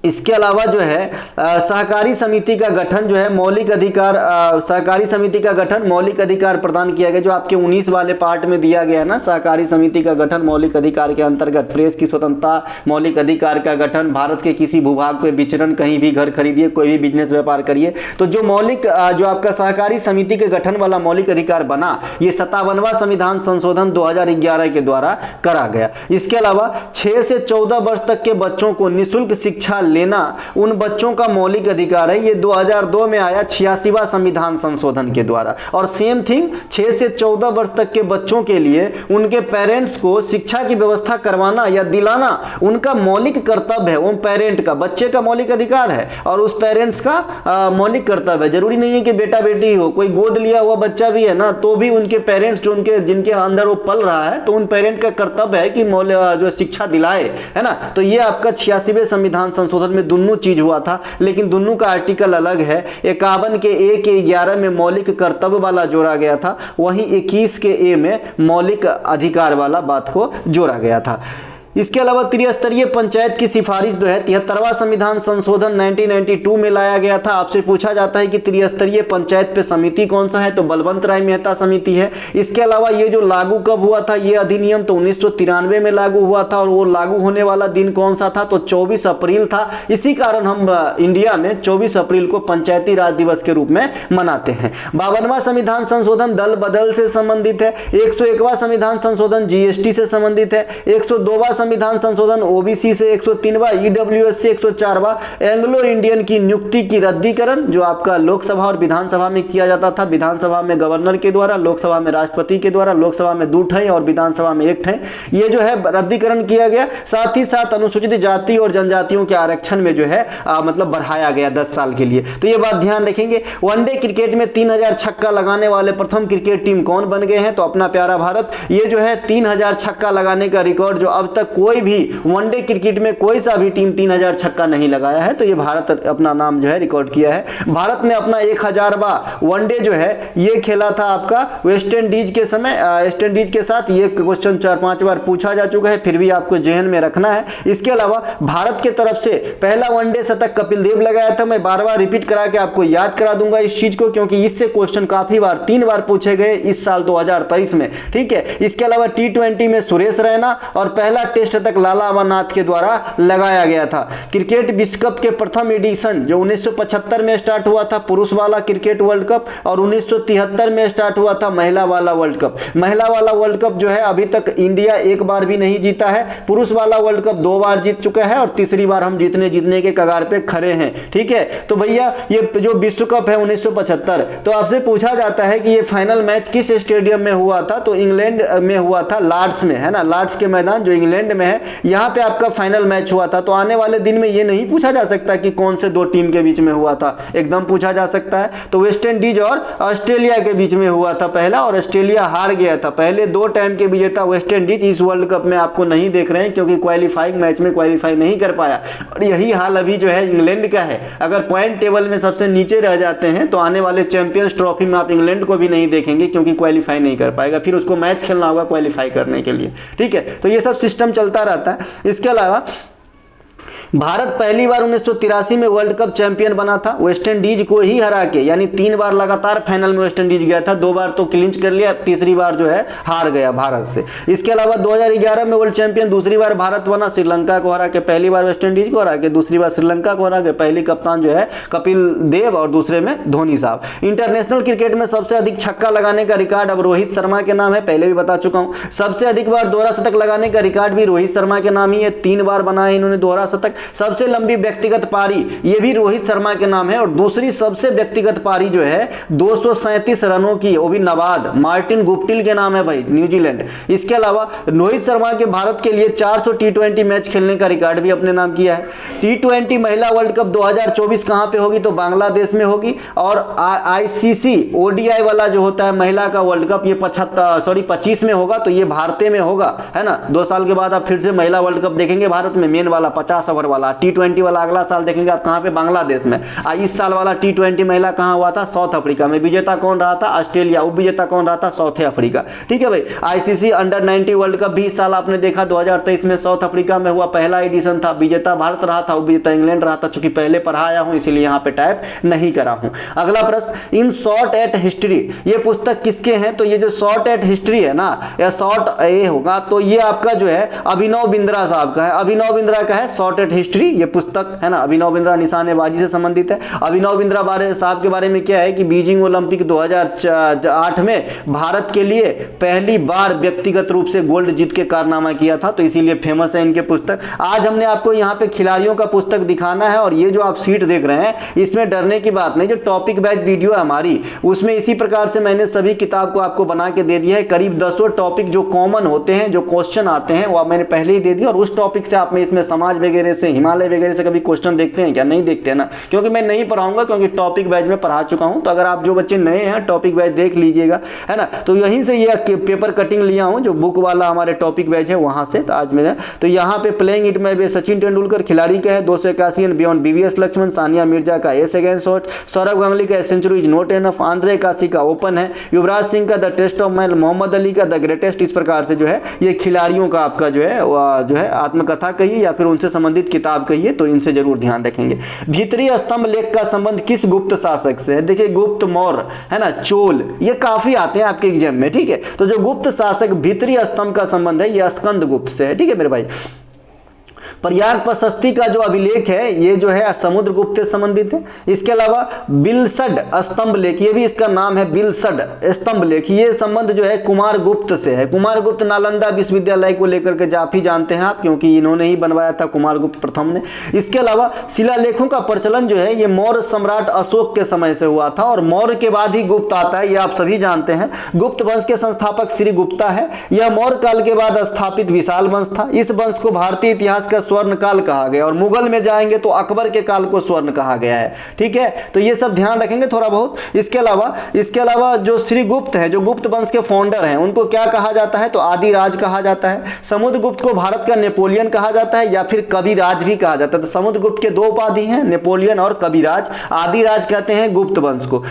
इसके अलावा जो है सहकारी समिति का गठन जो है मौलिक अधिकार, सहकारी समिति का गठन मौलिक अधिकार प्रदान किया गया, जो आपके 19 वाले पार्ट में दिया गया ना। सहकारी समिति का गठन मौलिक अधिकार के अंतर्गत, प्रेस की स्वतंत्रता, मौलिक अधिकार का गठन, भारत के किसी भूभाग पे विचरण, कहीं भी घर खरीदिए, कोई भी बिजनेस व्यापार करिए। तो जो मौलिक जो आपका सहकारी समिति के गठन वाला मौलिक अधिकार बना, ये 57वां संविधान संशोधन 2011 के द्वारा करा गया। इसके अलावा 6 से 14 वर्ष तक के बच्चों को निःशुल्क शिक्षा लेना उन बच्चों का मौलिक अधिकार है। ये 2002 में आया 86वां संविधान संशोधन के द्वारा। और सेम थिंग 6 से 14 वर्ष तक के बच्चों के लिए उनके पेरेंट्स को शिक्षा की व्यवस्था करवाना या दिलाना उनका मौलिक कर्तव्य है। वो पेरेंट का, बच्चे का मौलिक अधिकार है और उस पेरेंट्स का मौलिक कर्तव्य है। जरूरी नहीं है कि बेटा बेटी हो, कोई गोद लिया हुआ बच्चा भी है ना, तो भी उनके पेरेंट्स जो उनके जिनके अंदर वो पल रहा है, तो उन पेरेंट का कर्तव्य है कि जो शिक्षा दिलाए, है ना। तो ये आपका 86वें संविधान संशोधन में दोनों चीज हुआ था, लेकिन दोनों का आर्टिकल अलग है। 51 के ए के 11 में मौलिक कर्तव्य वाला जोड़ा गया था, वहीं 21 के ए में मौलिक अधिकार वाला बात को जोड़ा गया था। इसके अलावा त्रिस्तरीय पंचायत की सिफारिश जो है 73वां संविधान संशोधन 1992 में लाया गया था। आपसे पूछा जाता है कि त्रिस्तरीय पंचायत पे समिति कौन सा है, तो बलवंत राय मेहता समिति है। इसके अलावा ये जो लागू कब हुआ था, ये अधिनियम तो 1993 में लागू हुआ था, और वो लागू होने वाला दिन कौन सा था, तो 24 अप्रैल था। इसी कारण हम इंडिया में 24 अप्रैल को पंचायती राज दिवस के रूप में मनाते हैं। 52वां संविधान संशोधन दल बदल से संबंधित है। 101वां संविधान संशोधन जीएसटी से संबंधित है। 102वां संविधान संशोधन ओबीसी से, 103वां ईडब्ल्यूएस से, 104वां एंग्लो इंडियन की नियुक्ति की रद्दीकरण, जो आपका लोकसभा और विधानसभा में किया जाता था। विधानसभा में गवर्नर के द्वारा, लोकसभा में राष्ट्रपति के द्वारा, लोकसभा में 2 ठे और विधानसभा में 1 ठे, ये जो है रद्दीकरण किया गया। साथ ही साथ अनुसूचित जाति और जनजातियों के आरक्षण में जो है मतलब बढ़ाया गया 10 साल के लिए। तो ये बात ध्यान रखेंगे। वनडे क्रिकेट में 3000 छक्का लगाने वाले प्रथम क्रिकेट टीम कौन बन गए हैं, तो अपना प्यारा भारत। ये जो है 3000 छक्का लगाने का रिकॉर्ड जो अब तक कोई भी वनडे क्रिकेट में कोई सा भी टीम 3000 छक्का नहीं लगाया है। तो ये भारत अपना नाम जो है रिकॉर्ड किया है। भारत ने अपना 1000वां वनडे जो है ये खेला था आपका वेस्ट इंडीज के समय, वेस्ट इंडीज के साथ। ये क्वेश्चन 4-5 बार पूछा जा चुका है, फिर भी आपको जहन में रखना है। इसके अलावा भारत के तरफ से पहला वनडे शतक कपिल देव लगाया था। मैं बार बार रिपीट करा के आपको याद करा दूंगा इस चीज को, क्योंकि इससे क्वेश्चन काफी बार 3 बार पूछे गए इस साल 2023 में, ठीक है। इसके अलावा T20 में सुरेश रैना और पहला टेस्ट शतक लाला अमरनाथ के द्वारा लगाया गया था। क्रिकेट विश्व कप के प्रथम एडिशन जो 1975 में स्टार्ट हुआ था पुरुष वाला क्रिकेट वर्ल्ड कप, और 1973 में स्टार्ट हुआ था महिला वाला वर्ल्ड कप। महिला वाला वर्ल्ड कप जो है अभी तक इंडिया एक बार भी नहीं जीता है। पुरुष वाला वर्ल्ड कप 2 बार जीत चुका है और तीसरी बार हम जीतने के कगार पे खड़े हैं, ठीक है। तो भैया ये जो विश्व कप है 1975, तो आपसे पूछा जाता है कि ये फाइनल मैच किस स्टेडियम में हुआ था, तो इंग्लैंड में हुआ था, लॉर्ड्स में, है ना। लॉर्ड्स के मैदान जो इंग्लैंड में है, यहां पे आपका फाइनल मैच हुआ था। तो आने वाले दिन में ये नहीं पूछा जा सकता कि कौन से 2 टीम के बीच में हुआ था, एकदम पूछा जा सकता है। तो वेस्ट इंडीज और ऑस्ट्रेलिया के बीच में हुआ था पहला, और ऑस्ट्रेलिया हार गया था। पहले 2 टाइम के विजेता वेस्ट इंडीज इस वर्ल्ड कप में आपको नहीं देख रहे हैं, क्योंकि क्वालिफाइंग मैच में क्वालिफाई नहीं कर पाया। और यही हाल अभी जो है इंग्लैंड का है। अगर पॉइंट टेबल में सबसे नीचे रह जाते हैं तो आने वाले चैंपियंस ट्रॉफी में आप इंग्लैंड को भी नहीं देखेंगे, क्योंकि क्वालिफाई नहीं कर पाएगा। फिर उसको मैच खेलना होगा क्वालिफाई करने के लिए, ठीक है। तो ये सब सिस्टम चलता रहता है। इसके अलावा भारत पहली बार 1983 में वर्ल्ड कप चैंपियन बना था, वेस्ट इंडीज को ही हरा के, यानी 3 बार लगातार फाइनल में वेस्ट इंडीज गया था। 2 बार तो क्लिंच कर लिया, तीसरी बार जो है हार गया भारत से। इसके अलावा 2011 में वर्ल्ड चैंपियन दूसरी बार भारत बना, श्रीलंका को हरा के। पहली बार वेस्ट इंडीज को हरा के, दूसरी बार श्रीलंका को हरा के। पहली कप्तान जो है कपिल देव और दूसरे में धोनी साहब। इंटरनेशनल क्रिकेट में सबसे अधिक छक्का लगाने का रिकॉर्ड अब रोहित शर्मा के नाम है, पहले भी बता चुका हूं। सबसे अधिक बार दोहरा शतक लगाने का रिकॉर्ड भी रोहित शर्मा के नाम ही है, 3 बार बनाया इन्होंने दोहरा शतक। सबसे लंबी व्यक्तिगत पारी ये भी रोहित शर्मा के नाम है, और दूसरी सबसे व्यक्तिगत पारी जो है 237 रनों की, वो भी नवाद मार्टिन गुप्टिल के नाम है भाई, न्यूजीलैंड। इसके अलावा रोहित शर्मा के भारत के लिए 400 T20 मैच खेलने का रिकॉर्ड भी अपने नाम किया है। T20 महिला वर्ल्ड कप 2024 कहां पे होगी, तो बांग्लादेश में होगी। और ICC ODI वाला जो होता है महिला का वर्ल्ड कप, ये 25 में होगा, तो ये भारत में होगा, है ना। 2 साल के बाद आप फिर से महिला वर्ल्ड कप देखेंगे भारत में, मेन वाला 50 ओवर वाला। T20 वाला अगला साल देखेंगे आप कहां पे, बांग्लादेश में। इस साल वाला T20 महिला कहां हुआ था, साउथ अफ्रीका में। विजेता कौन रहा था, ऑस्ट्रेलिया। उपविजेता कौन रहा था, साउथ अफ्रीका, ठीक है भाई। ICC अंडर 90 वर्ल्ड कप भी इस साल आपने देखा 2023 में साउथ अफ्रीका में हुआ, पहला एडिशन था। विजेता भारत रहा था, उपविजेता इंग्लैंड रहा था। चूंकि पहले पढ़ाया हूं इसलिए यहां पे टाइप नहीं करा हूं। अगला प्रश्न, इन शॉर्ट एट हिस्ट्री, ये पुस्तक किसके हैं, तो ये जो शॉर्ट एट हिस्ट्री है ना, या शॉर्ट ए होगा, तो ये आपका जो है अभिनव बिंद्रा साहब का है। अभिनव बिंद्रा का है शॉर्ट एट हिस्ट्री ये पुस्तक, है ना। अभिनव बिंद्रा निशानेबाजी से संबंधित है। अभिनव बिंद्रा साहब के बारे में क्या है कि बीजिंग ओलंपिक 2008 में भारत के लिए पहली बार व्यक्तिगत रूप से गोल्ड जीत के कारनामा किया था, तो इसीलिए फेमस है इनके पुस्तक। आज हमने आपको यहाँ पे खिलाड़ियों का पुस्तक दिखाना है, और ये जो आप सीट देख रहे हैं इसमें डरने की बात नहीं। जो टॉपिक वाइज वीडियो है हमारी, उसमें इसी प्रकार से मैंने सभी किताब को आपको बना के दे दिया है। करीब 10 टॉपिक जो कॉमन होते हैं, जो क्वेश्चन आते हैं, वो मैंने पहले ही दे दिया। और उस टॉपिक से आप में इसमें समाज वगैरह से, हिमालय वगैरह से कभी क्वेश्चन देखते हैं क्या, नहीं देखते हैं ना, क्योंकि मैं नहीं पढ़ाऊंगा, क्योंकि टॉपिक वाइज में पढ़ा चुका हूं। तो अगर आप जो बच्चे नए हैं टॉपिक वाइज देख लीजिएगा, है ना। तो यहीं से ये पेपर कटिंग लिया हूं, जो बुक वाला हमारे टॉपिक वाइज है वहां से। तो आज मैं तो यहाँ पे प्लेइंग इट में सचिन तेंदुलकर खिलाड़ी का है 281 and beyond, BVS Laxman, Sania Mirza का ace against shot, Sourav Ganguly का century is not enough, Andre Agassi का ओपन है, युवराज सिंह का the test of man, Muhammad Ali का द ग्रेटेस्ट। इस प्रकार से जो है ये खिलाड़ियों का आपका जो है आत्मकथा कहिए या फिर उनसे संबंधित किताब कहिए, तो इनसे जरूर ध्यान रखेंगे। भीतरी स्तंभ लेख का संबंध किस गुप्त शासक से है, देखिए गुप्त, मौर्य, है ना, चोल, ये काफी आते हैं आपके एग्जाम में, ठीक है। तो जो गुप्त शासक भीतरी स्तंभ का संबंध है ये स्कंद गुप्त से है, ठीक है मेरे भाई। प्रयाग प्रशस्ति का जो अभिलेख है ये जो है समुद्रगुप्त से संबंधित है। इसके अलावा बिलसड स्तंभ लेख, ये भी इसका नाम है बिलसड स्तंभ लेख, ये संबंध जो है कुमार गुप्त से है। कुमार गुप्त नालंदा विश्वविद्यालय को लेकर के जाफी जानते हैं आप, क्योंकि इन्होंने ही बनवाया था, कुमार गुप्त प्रथम ने। इसके अलावा शिलालेखों का प्रचलन जो है ये मौर्य सम्राट अशोक के समय से हुआ था, और मौर्य के बाद ही गुप्त आता है, ये आप सभी जानते हैं। गुप्त वंश के संस्थापक श्री गुप्ता है। यह मौर्य काल के बाद स्थापित विशाल वंश था। इस वंश को भारतीय इतिहास का स्वर्ण काल कहा गया, और मुगल में जाएंगे तो अकबर के काल को स्वर्ण कहा गया है। ठीक है, तो ये सब ध्यान रखेंगे थोड़ा बहुत। इसके अलावा जो श्रीगुप्त है, जो गुप्त वंश के फाउंडर हैं, उनको क्या कहा जाता है? तो आदिराज कहा जाता है। समुद्रगुप्त को भारत का नेपोलियन कहा जाता है या फिर कविराज भी कहा जाता है। तो समुद्रगुप्त के दो उपाधि हैं, नेपोलियन और कविराज। आदिराज कहते हैं गुप्त वंश को,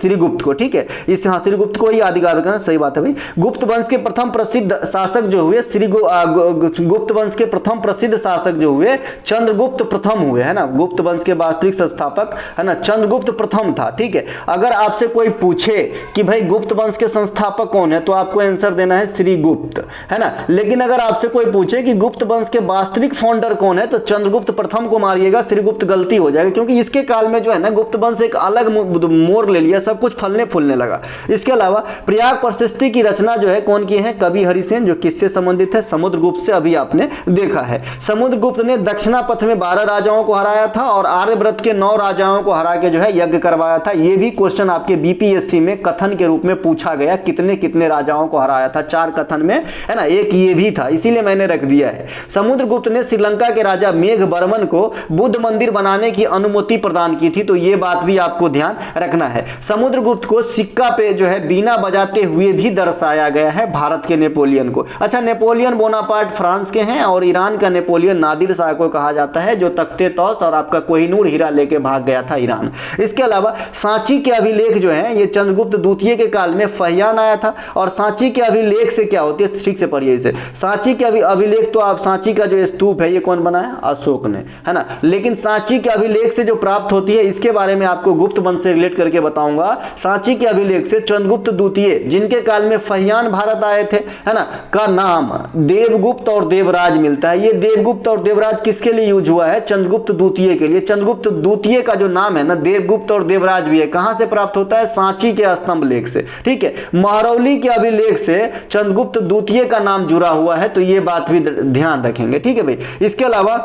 श्रीगुप्त को। ठीक है, इस श्रीगुप्त को ही आदिराज कहना, सही बात है भाई। गुप्त वंश के प्रथम प्रसिद्ध शासक जो हुए गुप्त वंश के प्रथम प्रसिद्ध शासक जो हुए चंद्रगुप्त प्रथम हुए, है ना। गुप्त वंश के वास्तविक संस्थापक, है ना, चंद्रगुप्त प्रथम था। ठीक है, अगर आपसे कोई पूछे कि भाई गुप्त वंश के संस्थापक कौन है, तो आपको आंसर देना है श्रीगुप्त, है ना। लेकिन अगर आपसे कोई पूछे कि गुप्त वंश के वास्तविक फाउंडर कौन है, तो चंद्रगुप्त प्रथम को मारिएगा, श्रीगुप्त गलती हो जाएगी, क्योंकि इसके काल में जो है ना गुप्त वंश एक अलग मोड़ ले लिया, सब कुछ फलने फूलने लगा। इसके अलावा प्रयाग प्रशस्ति की रचना जो है कौन की है? कवि हरिसेन, जो किससे संबंधित है? समुद्रगुप्त से, अभी आपने देखा है। समुद्रगुप्त ने दक्षिणापथ में 12 राजाओं को हराया था और आर्यव्रत के 9 राजाओं को हरा के जो है यज्ञ करवाया था। ये भी क्वेश्चन आपके बीपीएससी में कथन के रूप में पूछा गया, कितने कितने राजाओं को हराया था? 4 कथन में, है ना, एक ये भी था, इसीलिए मैंने रख दिया है। समुद्रगुप्त ने श्रीलंका के राजा मेघवर्मन को बुद्ध मंदिर बनाने की अनुमति प्रदान की थी, तो ये बात भी आपको ध्यान रखना है। समुद्रगुप्त को सिक्का पे जो है बीना बजाते हुए भी दर्शाया गया है, भारत के नेपोलियन को। अच्छा, नेपोलियन बोनापार्ट फ्रांस के हैं और ईरान का नेपोलियन नादिर शाह को कहा जाता है, जो तख्ते तौस और आपका कोहिनूर हीरा लेके भाग गया था ईरान। इसके अलावा सांची के अभिलेख जो है ये चंद्रगुप्त द्वितीय के काल में फहियान आया था। और सांची के अभिलेख से क्या होती है, ठीक से पढ़िए इसे। सांची के अभिलेख, तो आप सांची का जो स्तूप है ये कौन बनाया? अशोक ने, है ना। लेकिन सांची के अभिलेख से जो प्राप्त होती है, इसके बारे में आपको गुप्त वंश से रिलेट करके बताऊंगा। सांची के अभिलेख से चंद्रगुप्त द्वितीय, जिनके काल में फहियान भारत आए थे, है ना, का नाम देवगुप्त और देवराज मिलता है। ये देवगुप्त और देवराज किसके लिए यूज हुआ है? चंद्रगुप्त द्वितीय के लिए। चंद्रगुप्त द्वितीय का जो नाम है ना, देवगुप्त और देवराज भी है, कहां से प्राप्त होता है? सांची के स्तंभ लेख से। ठीक है, महरौली के अभिलेख से चंद्रगुप्त द्वितीय का नाम जुड़ा हुआ है, तो ये बात भी ध्यान रखेंगे। ठीक है भाई। इसके अलावा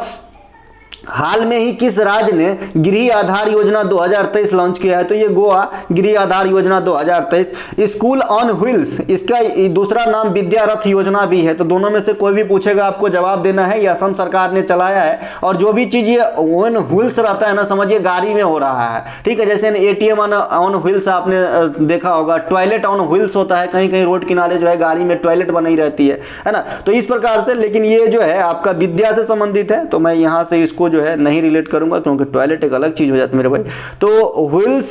हाल में ही किस राज्य ने गृह आधार योजना 2023 लॉन्च किया है? तो ये गोवा गृह आधार योजना 2023। स्कूल ऑन व्हील्स, इसका दूसरा नाम विद्या रथ योजना भी है। तो दोनों में से कोई भी पूछेगा, आपको जवाब देना है। ये असम सरकार ने चलाया है, और जो भी चीज ये ऑन व्हील्स रहता है ना, समझिए गाड़ी में हो रहा है। ठीक है, जैसे एटीएम ऑन व्हील्स आपने देखा होगा, टॉयलेट ऑन व्हील्स होता है, कहीं कहीं रोड किनारे जो है गाड़ी में टॉयलेट बनी रहती है ना। तो इस प्रकार से, लेकिन ये जो है आपका विद्या से संबंधित है, तो मैं यहां से इसको जो है नहीं रिलेट करूंगा, क्योंकि टॉयलेट एक अलग चीज हो जाती है मेरे भाई। तो व्हील्स,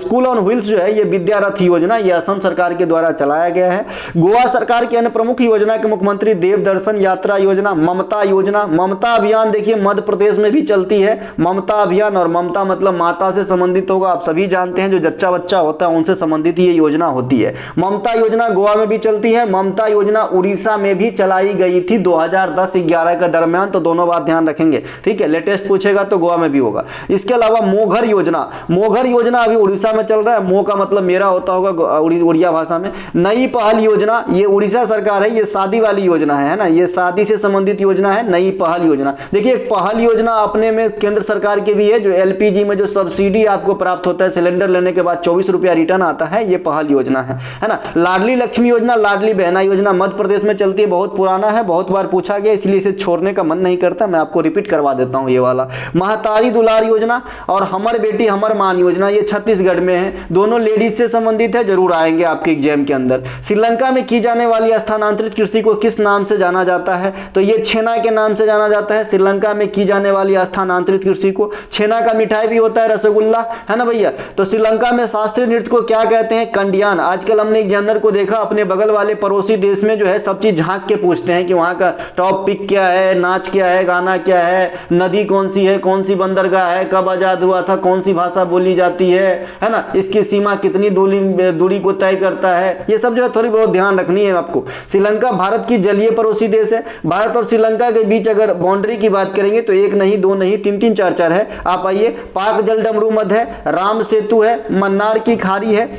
स्कूल ऑन व्हील्स जो है ये विद्या रथ योजना, ये असम सरकार के द्वारा चलाया गया है। गोवा सरकार की अन्य प्रमुख योजना के मुख्यमंत्री देव दर्शन यात्रा योजना, ममता योजना। ममता अभियान देखिए मध्य प्रदेश में भी चलती है, ममता अभियान। और ममता मतलब माता से संबंधित होगा, आप सभी जानते हैं, जो जच्चा बच्चा होता है उनसे संबंधित ये योजना होती है। ममता योजना गोवा में भी चलती है। ममता योजना उड़ीसा में भी चलाई गई थी 2010-11 के दरमियान, तो दोनों बात ध्यान रखेंगे। ठीक है, लेटेस्ट पूछेगा तो गोवा में भी होगा। इसके अलावा मोघर योजना, मोघर योजना अभी उड़ीसा में चल रहा है। मो का मतलब मेरा होता होगा उड़िया भाषा में। नई पहल योजना, ये उड़ीसा सरकार है, ये शादी वाली योजना है ना, ये शादी से संबंधित योजना है। नई पहल योजना, देखिए पहल योजना अपने में केंद्र सरकार की भी है, जो एलपीजी में जो सब्सिडी आपको प्राप्त होता है सिलेंडर लेने के बाद 24 रुपया रिटर्न आता है, ये पहल योजना है ना। लाडली लक्ष्मी योजना, लाडली बहना योजना मध्य प्रदेश में चलती है, बहुत पुराना है, बहुत बार पूछा गया, इसलिए इसे छोड़ने का मन नहीं करता, मैं आपको रिपीट करवा देता हूं ये वाला। महतारी दुलार योजना और हमर बेटी हमर मान योजना, ये छत्तीसगढ़ में है, दोनों लेडीज से संबंधित है, जरूर आएंगे आपके एग्जाम के अंदर। श्रीलंका में की जाने वाली स्थानांतरित कृषि को किस नाम से जाना जाता है? तो ये छेना के नाम से जाना जाता है। श्रीलंका में की जाने वाली स्थानांतरित कृषि को, छेना का मिठाई भी होता है, रसगुल्ला, है ना भैया। तो श्रीलंका में शास्त्रीय नृत्य को क्या कहते हैं? कंडियान। आजकल हमने एग्जामिनर को देखा, अपने बगल वाले पड़ोसी देश में जो है सब चीज झांक के पूछते हैं कि वहां का टॉपिक क्या है, नाच क्या है, गाना क्या है, नदी कौन सी है, कौन सी बंदरगाह है, कब आजाद हुआ था, कौन सी भाषा बोली जाती है ना, इसकी सीमा कितनी दूरी को तय करता है, ये सब जो है थोड़ी बहुत ध्यान रखनी है आपको। श्रीलंका भारत की जलीय पड़ोसी देश है। भारत और श्रीलंका के बीच अगर बाउंड्री की बात करेंगे तो 1 नहीं 2 नहीं 3-3 4-4 है। आप आइए, पाक जल डमरू मध्य है, राम सेतु है, मन्नार की खाड़ी है,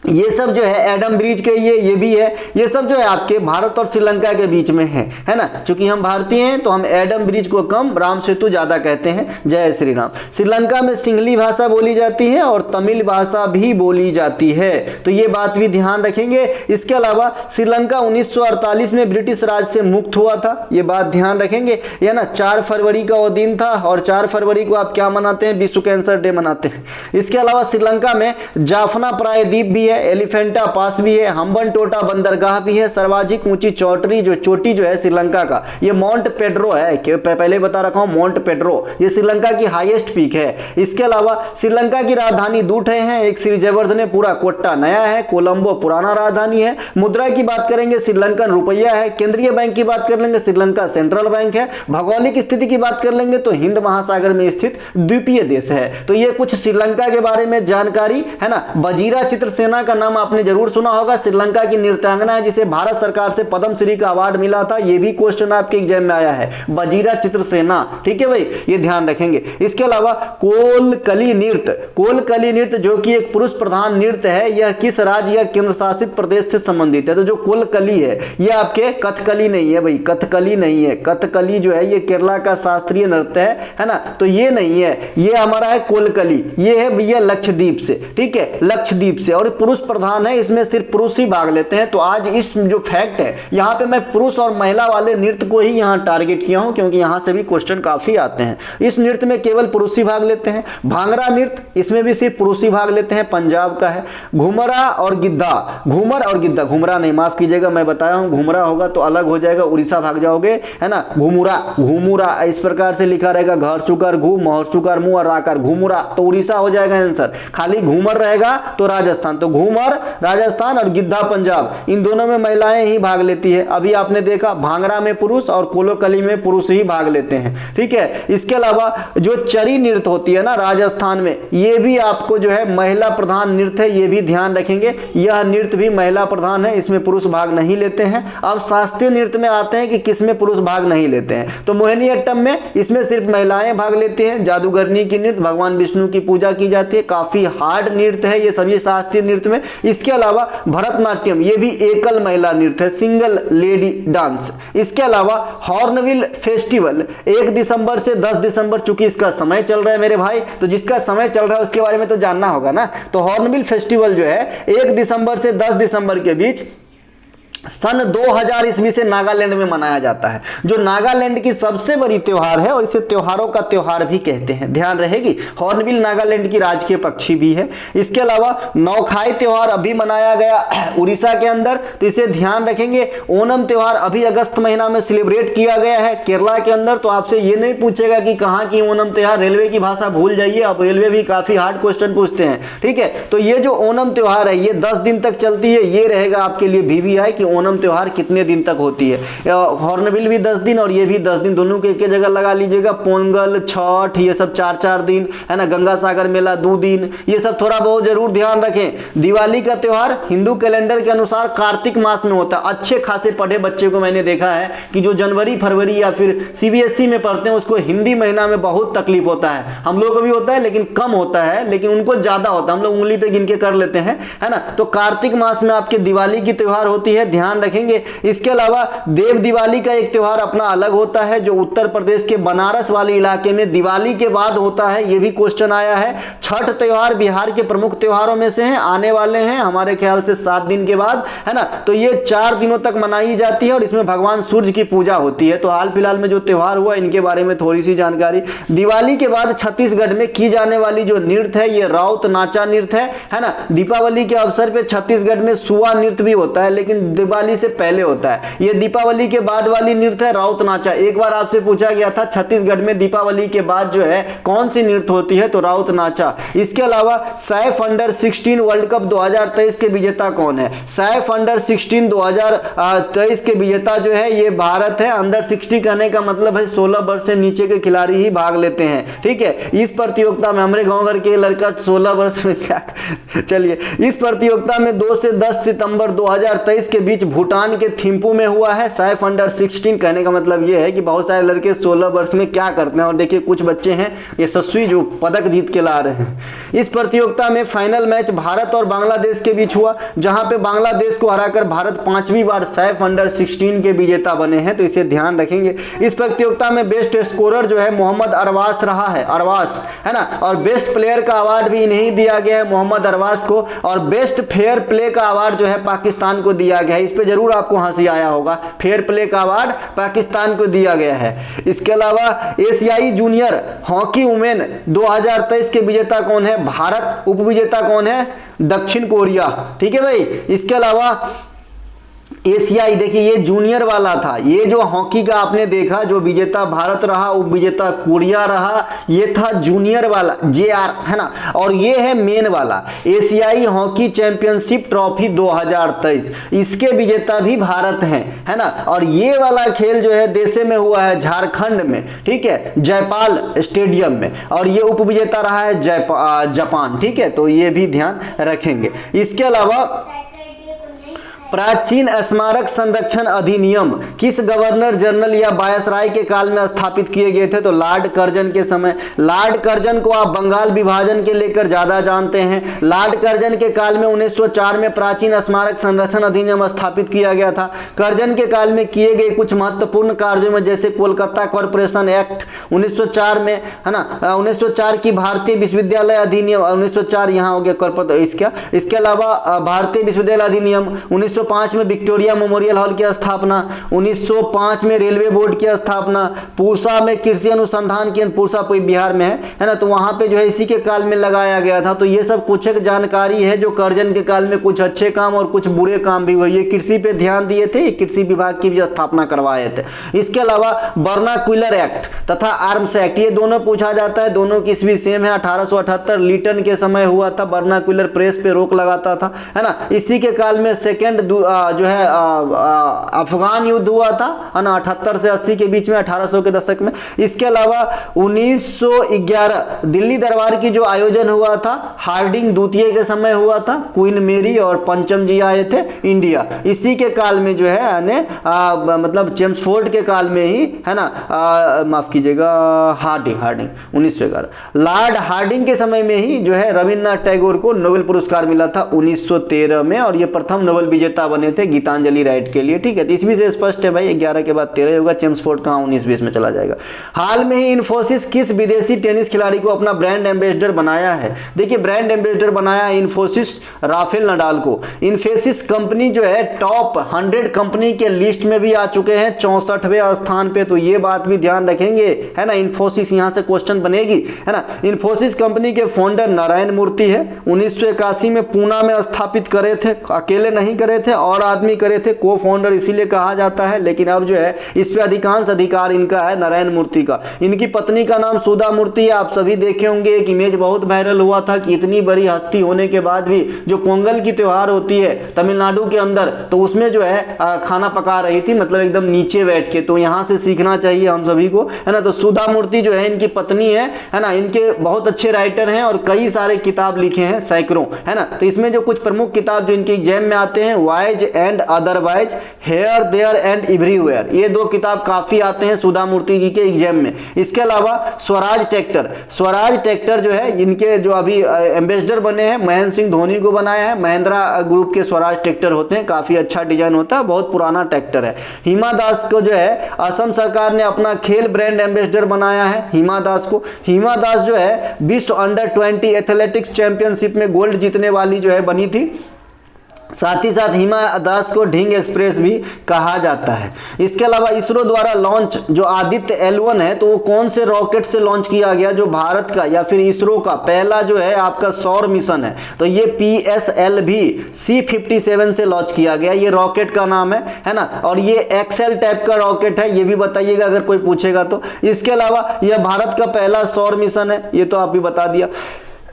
ये सब जो है एडम ब्रिज के ये भी है, ये सब जो है आपके भारत और श्रीलंका के बीच में है ना। चूंकि हम भारतीय हैं तो हम एडम ब्रिज को कम, राम सेतु ज्यादा कहते हैं। जय श्री राम। श्रीलंका में सिंहली भाषा बोली जाती है और तमिल भाषा भी बोली जाती है, तो ये बात भी ध्यान रखेंगे। इसके अलावा श्रीलंका 1948 में ब्रिटिश राज से मुक्त हुआ था, ये बात ध्यान रखेंगे, है ना। 4 फरवरी का वो दिन था और 4 फरवरी को आप क्या मनाते हैं, विश्व कैंसर डे मनाते हैं। इसके अलावा श्रीलंका में जाफना प्रायद्वीप भी है, एलिफेंटा पास भी है, हम्बनटोटा बंदरगाह भी है, सर्वाधिक ऊंची चोटी जो है श्रीलंका का ये माउंट पेड्रो है, पहले बता रखा हूं माउंट पेड्रो, ये श्रीलंका की हाईएस्ट पीक है। इसके अलावा श्रीलंका की राजधानी 2 हैं, एक श्रीजवर्धनेपुरा कोट्टा नया है, कोलंबो पुराना राजधानी है। मुद्रा की बात करेंगे श्रीलंकन रुपया है। केंद्रीय बैंक की बात कर लेंगे श्रीलंका सेंट्रल बैंक है। भौगोलिक स्थिति की बात कर लेंगे तो हिंद महासागर में स्थित द्वीपीय देश है। तो ये कुछ श्रीलंका के बारे में जानकारी है ना। बजीरा चित्रसेना का नाम आपने जरूर सुना होगा, श्रीलंका की नृत्यांगना है जिसे भारत सरकार से पद्मश्री का अवार्ड मिला था, ये भी क्वेश्चन आपके एग्जाम में आया है, बजीरा चित्रसेना। ठीक है भाई, ये ध्यान रखेंगे। इसके अलावा कोलकली नृत्य जो कि एक पुरुष प्रधान नृत्य है, यह किस राज्य या केंद्र शासित प्रदेश से संबंधित है। तो जो कोलकली है ये आपके कथकली नहीं है भाई, कथकली नहीं है। कथकली जो है ये केरला का शास्त्रीय नृत्य है ना, तो ये नहीं है, ये हमारा है कोलकली, ये है भैया लक्षद्वीप से। ठीक है, लक्षद्वीप से, और पुरुष प्रधान है, इसमें सिर्फ पुरुष ही भाग लेते हैं। तो आज इस जो फैक्ट है यहाँ पे मैं पुरुष और महिला वाले नृत्य को ही यहाँ टारगेट किया हूं, क्योंकि यहाँ से भी क्वेश्चन काफी आते हैं। इस नृत्य में केवल पुरुष ही भाग लेते हैं। भांगड़ा नृत्य, इसमें भी सिर्फ पुरुष ही भाग लेते हैं, पंजाब का है। घुमरा और गिद्धा, घूमर और गिद्धा, घुमरा नहीं, माफ कीजिएगा, मैं बताया हूं घुमरा होगा तो अलग हो जाएगा, उड़ीसा भाग जाओगे, है ना। घुमुरा, घुमुरा इस प्रकार से लिखा रहेगा, घर सुकर घू, मोहर सुकर मुंह और राकर, घुमुरा, तो उड़ीसा हो जाएगा आंसर। खाली घूमर रहेगा तो राजस्थान, तो घूमर राजस्थान और गिद्धा पंजाब, इन दोनों में महिलाएं ही भाग लेती है। अभी आपने देखा भांगड़ा में पुरुष और कोलोकली में पुरुष ही भाग लेते हैं। ठीक है, इसके अलावा जो चरी नृत्य होती है ना राजस्थान में, ये भी आपको जो है महिला प्रधान नृत्य है, ये भी ध्यान रखेंगे। यह नृत्य भी महिला प्रधान है, इसमें पुरुष भाग नहीं लेते हैं। अब शास्त्रीय नृत्य में आते हैं कि किसमें पुरुष भाग नहीं लेते हैं। तो मोहिनीअट्टम में इसमें सिर्फ महिलाएं भाग लेती हैं। जादूगरनी की नृत्य, भगवान विष्णु की पूजा की जाती है, काफी हार्ड नृत्य है ये सभी शास्त्रीय नृत्य में। इसके अलावा भरतनाट्यम, ये भी एकल महिला नृत्य है, सिंगल लेडी डांस। इसके अलावा हॉर्नबिल फेस्टिवल 1 दिसंबर से 10 दिसंबर, चूंकि इसका समय चल रहा है मेरे भाई, तो जिसका समय चल रहा है उसके बारे में तो जानना होगा ना। तो हॉर्नबिल फेस्टिवल जो है 1 दिसंबर से 10 दिसंबर के बीच सन 2000 ईस्वी से नागालैंड में मनाया जाता है, जो नागालैंड की सबसे बड़ी त्योहार है और इसे त्योहारों का त्योहार भी कहते हैं, ध्यान रहेगी। हॉर्नबिल नागालैंड की राजकीय पक्षी भी है। इसके अलावा नौखाई त्योहार अभी मनाया गया उड़ीसा के अंदर, तो इसे ध्यान रखेंगे। ओणम त्योहार अभी अगस्त महीना में सेलिब्रेट किया गया है केरला के अंदर। तो आपसे ये नहीं पूछेगा कि कहाँ की ओणम त्योहार, रेलवे की भाषा भूल जाइए, अब रेलवे भी काफी हार्ड क्वेश्चन पूछते हैं। ठीक है, तो ये जो ओणम त्योहार है ये 10 दिन तक चलती है, ये रहेगा आपके लिए VVI कि ओणम त्योहार कितने दिन तक होती है। हॉर्नबिल भी 10 दिन और ये भी 10 दिन, दोनों के एक जगह लगा लीजिएगा। पोंगल, छठ, ये सब 4-4 दिन, है ना। गंगा सागर मेला 2 दिन, ये सब थोड़ा बहुत जरूर ध्यान रखें। दिवाली का त्योहार हिंदू कैलेंडर के अनुसार कार्तिक मास में होता है। अच्छे खासे पढ़े बच्चे को मैंने देखा है कि जो जनवरी फरवरी या फिर CBSE में पढ़ते हैं उसको हिंदी महीना में बहुत तकलीफ होता है। हम लोग को भी होता है लेकिन कम होता है, लेकिन उनको ज्यादा होता है, हम लोग उंगली पे गिन के कर लेते हैं, है ना। तो कार्तिक मास में आपके दिवाली की त्योहार होती है, ध्यान रखेंगे। इसके अलावा देव दिवाली का एक त्योहार अपना अलग होता है, जो उत्तर प्रदेश के बनारस वाले इलाके में दिवाली के बाद होता है, ये भी क्वेश्चन आया है। छठ त्योहार बिहार के प्रमुख त्योहारों में से हैं, आने वाले हैं हमारे ख्याल से 7 दिन के बाद, है ना। तो ये 4 दिनों तक मनाई जाती है और इसमें भगवान सूर्य की पूजा होती है। तो हाल फिलहाल में जो त्योहार हुआ इनके बारे में थोड़ी सी जानकारी। दिवाली के बाद छत्तीसगढ़ में की जाने वाली जो नृत्य है ये राउत नाचा नृत्य है ना। दीपावली के अवसर पर छत्तीसगढ़ में सुआ नृत्य भी होता है, लेकिन दिवाली से पहले होता है। ये दीपावली के बाद वाली नृत्य है राउत नाचा। एक बार आपसे पूछा गया था छत्तीसगढ़ में दीपावली के बाद जो है कौन सी नृत्य होती है, तो राउत नाचा। इसके अलावा सैफ अंडर 16 वर्ल्ड कप 2023 के विजेता कौन है? सैफ अंडर 16 2023 के विजेता जो है ये भारत है। अंडर 60 कहने का मतलब है 16 वर्ष से नीचे के खिलाड़ी ही भाग लेते हैं। ठीक है, इस प्रतियोगिता में हमारे गांव घर के लड़का 16 वर्ष में क्या चलिए, इस प्रतियोगिता में 2 से 10 सितंबर 2023 के बीच भूटान के थिम्पू में हुआ है। सैफ अंडर 16, कहने का मतलब ये है कि बहुत सारे लड़के 16 वर्ष में क्या करते हैं, और देखिए कुछ बच्चे हैं यशस्वी जो पदक जीत के ला रहे हैं। इस प्रतियोगिता में फाइनल मैच भारत और बांग्लादेश के बीच हुआ, जहां पे बांग्लादेश को हराकर भारत 5वीं बार सैफ अंडर 16 के विजेता बने हैं, तो इसे ध्यान रखेंगे। इस प्रतियोगिता में बेस्ट स्कोरर जो है मोहम्मद अरवास रहा है, अरवास है ना, और बेस्ट प्लेयर का अवार्ड भी इन्हें दिया गया है मोहम्मद अरवास को, और बेस्ट फेयर प्ले का अवार्ड जो है पाकिस्तान को दिया गया है। इस पे जरूर आपको हंसी आया होगा, फेयर प्ले का अवार्ड पाकिस्तान को दिया गया है। इसके अलावा एशियाई जूनियर हॉकी वुमेन 2023 के विजेता कौन है? भारत। उपविजेता कौन है? दक्षिण कोरिया। ठीक है भाई। इसके अलावा एशियाई, देखिए ये जूनियर वाला था, ये जो हॉकी का आपने देखा जो विजेता भारत रहा, उप विजेता कोरिया रहा, ये था जूनियर वाला JR है ना, और ये है मेन वाला एशियाई हॉकी चैंपियनशिप ट्रॉफी 2023, इसके विजेता भी भारत है ना। और ये वाला खेल जो है देशे में हुआ है झारखंड में, ठीक है, जयपाल स्टेडियम में, और ये उप विजेता रहा है जापान। ठीक है, तो ये भी ध्यान रखेंगे। इसके अलावा प्राचीन स्मारक संरक्षण अधिनियम किस गवर्नर जनरल या वायसराय के काल में स्थापित किए गए थे? तो लॉर्ड कर्जन के समय। लॉर्ड कर्जन को आप बंगाल विभाजन के लेकर ज्यादा जानते हैं। लॉर्ड कर्जन के काल में 1904 में प्राचीन स्मारक संरक्षण अधिनियम स्थापित किया गया था। कर्जन के काल में किए गए कुछ महत्वपूर्ण कार्यों में जैसे कोलकाता कॉरपोरेशन एक्ट 1904 में, है ना, 1904 की भारतीय विश्वविद्यालय अधिनियम 1904 यहाँ हो गया इसके अलावा भारतीय विश्वविद्यालय अधिनियम 1905 में विक्टोरिया मेमोरियल हॉल की स्थापना, 1905 में रेलवे बोर्ड की स्थापना, पूसा में कृषि अनुसंधान केंद्र, पूसा बिहार में है ना, तो वहां पे जो है इसी के काल में लगाया गया था। तो ये सब कुछ एक जानकारी है जो कर्जन के काल में कुछ अच्छे काम और कुछ बुरे काम भी हुए। ये कृषि पे ध्यान दिए थे, कृषि विभाग की भी स्थापना करवाए थे। इसके अलावा वर्नाक्युलर एक्ट तथा आर्म्स एक्ट, ये दोनों पूछा जाता है, दोनों की ईस्वी सेम है। 1878 लीटन के समय हुआ था, वर्नाक्युलर प्रेस पे रोक लगाता था, है ना। इसी के काल में सेकेंड जो है अफगान युद्ध हुआ था, है ना, 78 से 80 के बीच में, 1800 के दशक में। इसके अलावा 1911 दिल्ली दरबार की जो आयोजन हुआ था हार्डिंग द्वितीय के समय हुआ था, क्वीन मेरी और पंचम जी आए थे इंडिया, इसी के काल में जो है मतलब चेम्सफोर्ड के काल में ही, है ना, माफ कीजिएगा, हार्डिंग 1911 लॉर्ड हार्डिंग के समय में ही जो है रविन्द्रनाथ टैगोर को नोबेल पुरस्कार मिला था 1913 में, और ये प्रथम नोबेल विजेता बने थे गीतांजलि राइट के लिए। ठीक है, तो ईस्वी से स्पष्ट है भाई, 11 के बाद 13 होगा, चेम्सफोर्ड कहाँ 19-20 में चला जाएगा। हाल में ही इन्फोसिस किस विदेशी टेनिस खिलाड़ी को अपना ब्रांड एम्बेसडर बनाया है? देखिए ब्रांड एम्बेसडर बनाया इन्फोसिस राफेल नडाल को। इन्फोसिस कंपनी जो है टॉप 100 कंपनी के लिस्ट में भी आ चुके हैं 64वें स्थान पे, तो ये बात भी ध्यान रखेंगे, है ना। इन्फोसिस यहां से क्वेश्चन बनेगी, है ना। इन्फोसिस कंपनी के फाउंडर नारायण मूर्ति है, 1981 में पूना में स्थापित करे थे, अकेले नहीं करे थे और आदमी करे थे, को फाउंडर इसीलिए कहा जाता है, लेकिन अब जो है इस पे अधिकांश अधिकार इनका है, नारायण मूर्ति का। इनकी पत्नी का नाम सुधा मूर्ति है, आप सभी देखे होंगे, एक इमेज बहुत वायरल हुआ था कि इतनी बड़ी हस्ती होने के बाद भी जो पोंगल की त्योहार होती है तमिलनाडु के अंदर, तो उसमें जो है खाना पका रही थी, मतलब एकदम नीचे बैठ के, तो यहां से सीखना चाहिए हम सभी को, है ना। तो सुधा मूर्ति जो है इनकी पत्नी है ना, इनके बहुत अच्छे राइटर हैं और कई सारे किताब लिखे हैं, सैकड़ों, है ना। तो इसमें जो कुछ प्रमुख किताब जो इनके एग्जाम में आते हैं, wise and otherwise, here there and everywhere, ये 2 किताब काफी आते हैं सुधा मूर्ति जी के एग्जाम में। इसके अलावा स्वराज ट्रैक्टर जो है इनके जो अभी एम्बेसडर बने हैं, महेंद्र सिंह धोनी को बनाया है, महिंद्रा ग्रुप के स्वराज ट्रैक्टर होते हैं, काफी अच्छा डिजाइन होता है, बहुत पुराना ट्रैक्टर है। हिमा दास को जो है असम सरकार ने अपना खेल ब्रांड एम्बेसडर बनाया है, हिमा दास जो है विश्व अंडर 20 एथलेटिक्स चैंपियनशिप में गोल्ड जीतने वाली जो है बनी थी। साथ ही साथ हिमा दास को ढींग एक्सप्रेस भी कहा जाता है। इसके अलावा इसरो द्वारा लॉन्च जो आदित्य L1 है, तो वो कौन से रॉकेट से लॉन्च किया गया, जो भारत का या फिर इसरो का पहला जो है आपका सौर मिशन है, तो ये PSLV C57 से लॉन्च किया गया, ये रॉकेट का नाम है ना। और ये एक्सेल टाइप का रॉकेट है, ये भी बताइएगा अगर कोई पूछेगा तो। इसके अलावा यह भारत का पहला सौर मिशन है, ये तो आप भी बता दिया।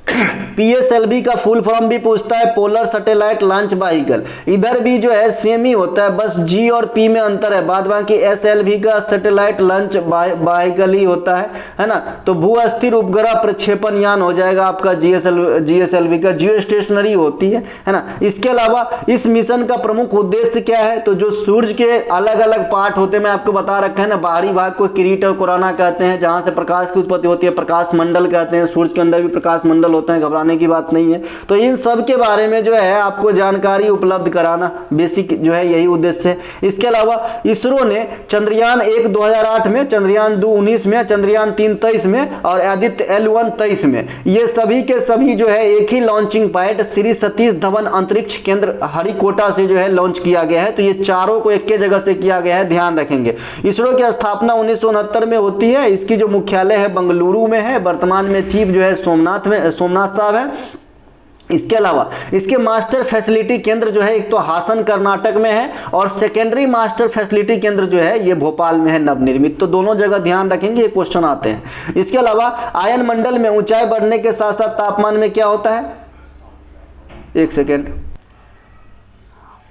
PSLV का फुल फॉर्म भी पूछता है, पोलर सैटेलाइट लॉन्च व्हीकल। इधर भी जो है सेम ही होता है, बस G और P में अंतर है, बाद बाकी SLV का सैटेलाइट लॉन्च व्हीकल ही होता है ना। तो भू अस्थिर उपग्रह प्रक्षेपण यान हो जाएगा आपका GSLV का, जियो स्टेशनरी होती है ना। इसके अलावा इस मिशन का प्रमुख उद्देश्य क्या है, तो जो सूर्य के अलग अलग पार्ट होते हैं, मैं आपको बता रखा है ना, बाहरी भाग को किरीट और कोरोना कहते हैं, जहां से प्रकाश की उत्पत्ति होती है, प्रकाश मंडल कहते हैं, सूर्य के अंदर भी प्रकाश मंडल होता है, घबराने की बात नहीं है। तो इन सब के बारे में जो है आपको जानकारी उपलब्ध कराना बेसिक जो है यही उद्देश्य है। इसके अलावा इसरो ने चंद्रयान 1 2008 में, चंद्रयान 2 19 में, चंद्रयान 3 23 में और आदित्य L1 23 में, ये सभी के सभी जो है एक ही लॉन्चिंग पैड श्री सतीश धवन अंतरिक्ष केंद्र हरिकोटा से जो है लॉन्च किया गया है। तो ये चारों को एक ही जगह से किया गया है, ध्यान रखेंगे। इसरो की स्थापना 1969 में होती है, इसकी जो मुख्यालय है बेंगलुरु में है, वर्तमान में चीफ जो है सोमनाथ साहब है। इसके अलावा इसके मास्टर फैसिलिटी केंद्र जो है एक तो हासन कर्नाटक में है और सेकेंडरी मास्टर फैसिलिटी केंद्र जो है ये भोपाल में है नवनिर्मित। तो दोनों जगह ध्यान रखेंगे, ये क्वेश्चन आते हैं। इसके अलावा आयन मंडल में ऊंचाई बढ़ने के साथ साथ तापमान में क्या होता है, एक सेकेंड,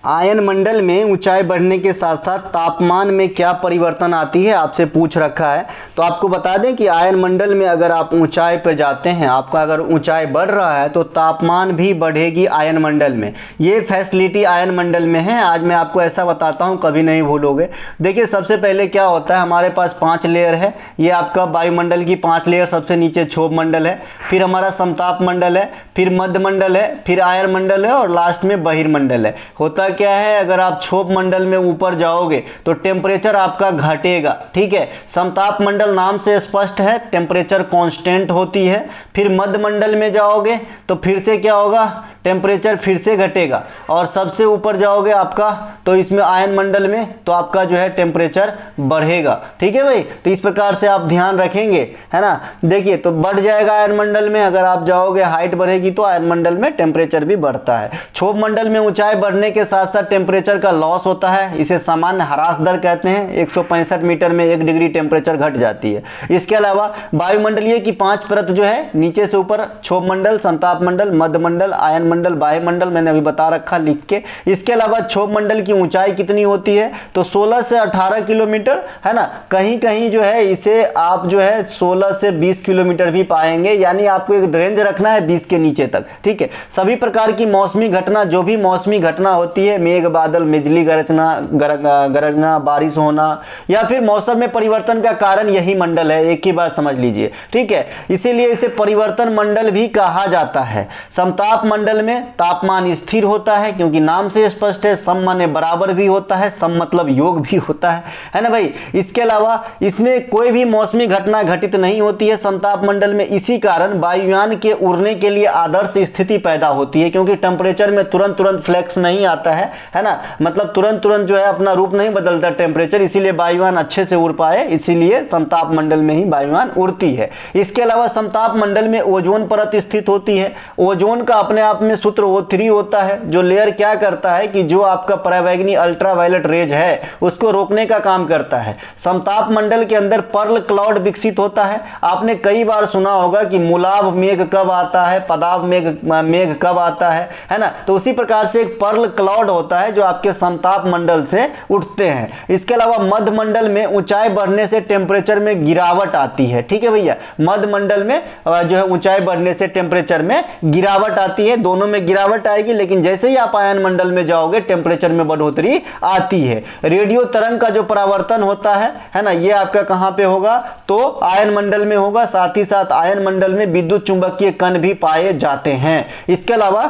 आयन मंडल में ऊंचाई बढ़ने के साथ साथ तापमान में क्या परिवर्तन आती है, आपसे पूछ रखा है। तो आपको बता दें कि आयन मंडल में अगर आप ऊंचाई पर जाते हैं, आपका अगर ऊंचाई बढ़ रहा है तो तापमान भी बढ़ेगी आयन मंडल में। ये फैसिलिटी आयन मंडल में है। आज मैं आपको ऐसा बताता हूं, कभी नहीं भूलोगे। देखिए सबसे पहले क्या होता है, हमारे पास 5 लेयर है। ये आपका वायुमंडल की 5 लेयर, सबसे नीचे क्षोभ मंडल है, फिर हमारा समताप मंडल है, फिर मध्य मंडल है, फिर आयन मंडल है और लास्ट में बहिर्मंडल है। होता क्या है, अगर आप क्षोभ मंडल में ऊपर जाओगे तो टेम्परेचर आपका घटेगा, ठीक है। समताप मंडल नाम से स्पष्ट है, टेम्परेचर कांस्टेंट होती है। फिर मध्य मंडल में जाओगे तो फिर से क्या होगा, टेम्परेचर फिर से घटेगा। और सबसे ऊपर जाओगे आपका तो इसमें आयन मंडल में तो आपका जो है टेम्परेचर बढ़ेगा, ठीक है भाई। तो इस प्रकार से आप ध्यान रखेंगे, है ना। देखिए तो बढ़ जाएगा आयन मंडल में, अगर आप जाओगे हाइट बढ़ेगी तो आयन मंडल में टेम्परेचर भी बढ़ता है। क्षोभ मंडल में ऊंचाई बढ़ने के साथ साथ टेम्परेचर का लॉस होता है, इसे सामान्य ह्रास दर कहते हैं। 165 मीटर में 1 डिग्री टेम्परेचर घट जाती है। इसके अलावा वायुमंडलीय की 5 परत जो है नीचे से ऊपर, क्षोभ मंडल, संताप मंडल, मध्य मंडल, आयन मंडल, वायुमंडल, मैंने अभी बता रखा लिख के। इसके अलावा क्षोभ मंडल की ऊंचाई कितनी होती है, तो 16 से 18 किलोमीटर, है ना। कहीं कहीं जो है इसे आप जो है 16 से 20 किलोमीटर भी पाएंगे, यानी आपको एक रेंज रखना है 20 के नीचे तक, ठीक है। सभी प्रकार की मौसमी घटना, जो भी मौसमी घटना होती है, मेघ बादल, बिजली गरजना, बारिश होना या फिर मौसम में परिवर्तन का कारण यही मंडल है, एक ही बात समझ लीजिए, ठीक है। इसीलिए इसे परिवर्तन मंडल भी कहा जाता है। समताप मंडल में तापमान स्थिर होता है, क्योंकि नाम से स्पष्ट है, सम माने बराबर भी होता है, सम मतलब योग भी होता है ना भाई। इसके अलावा इसमें कोई भी मौसमी घटना घटित नहीं होती है समताप मंडल में। इसी कारण वायुयान के उड़ने के लिए आदर्श स्थिति पैदा होती है, क्योंकि टेम्परेचर में तुरंत फ्लैक्स नहीं आता है ना, मतलब तुरंत जो है अपना रूप नहीं बदलता टेम्परेचर, इसीलिए वायुयान अच्छे से उड़ पाए, इसीलिए समताप मंडल में ही वायुयान उड़ती है। इसके अलावा समताप मंडल में ओजोन परत स्थित होती है। ओजोन का अपने आप में सूत्र O3 होता है, जो लेयर क्या करता है कि जो आपका पराबैंगनी अल्ट्रावायलेट रेज है उसको रोकने का काम करता है। समताप मंडल के अंदर पर्ल क्लाउड विकसित होता है। आपने कई बार सुना होगा कि मुलाव मेघ कब आता है, पदाव मेघ कब आता है ना। तो उसी प्रकार से एक पर्ल क्लाउड होता है जो आपके समताप मंडल से उठते हैं। इसके अलावा मध्य मंडल में ऊंचाई बढ़ने से टेम्परेचर में गिरावट आती है, ठीक है भैया। मध्य मंडल में जो है ऊंचाई बढ़ने से टेम्परेचर में गिरावट आती है, दोनों में गिरावट आएगी, लेकिन जैसे ही आप आयन मंडल में जाओगे टेम्परेचर में बढ़ोतरी आती है। रेडियो तरंग का जो परावर्तन होता है ना, ये आपका कहां पे होगा, तो आयन मंडल में होगा। साथ ही साथ आयन मंडल में विद्युत चुंबकीय कण भी पाए जाते हैं। इसके अलावा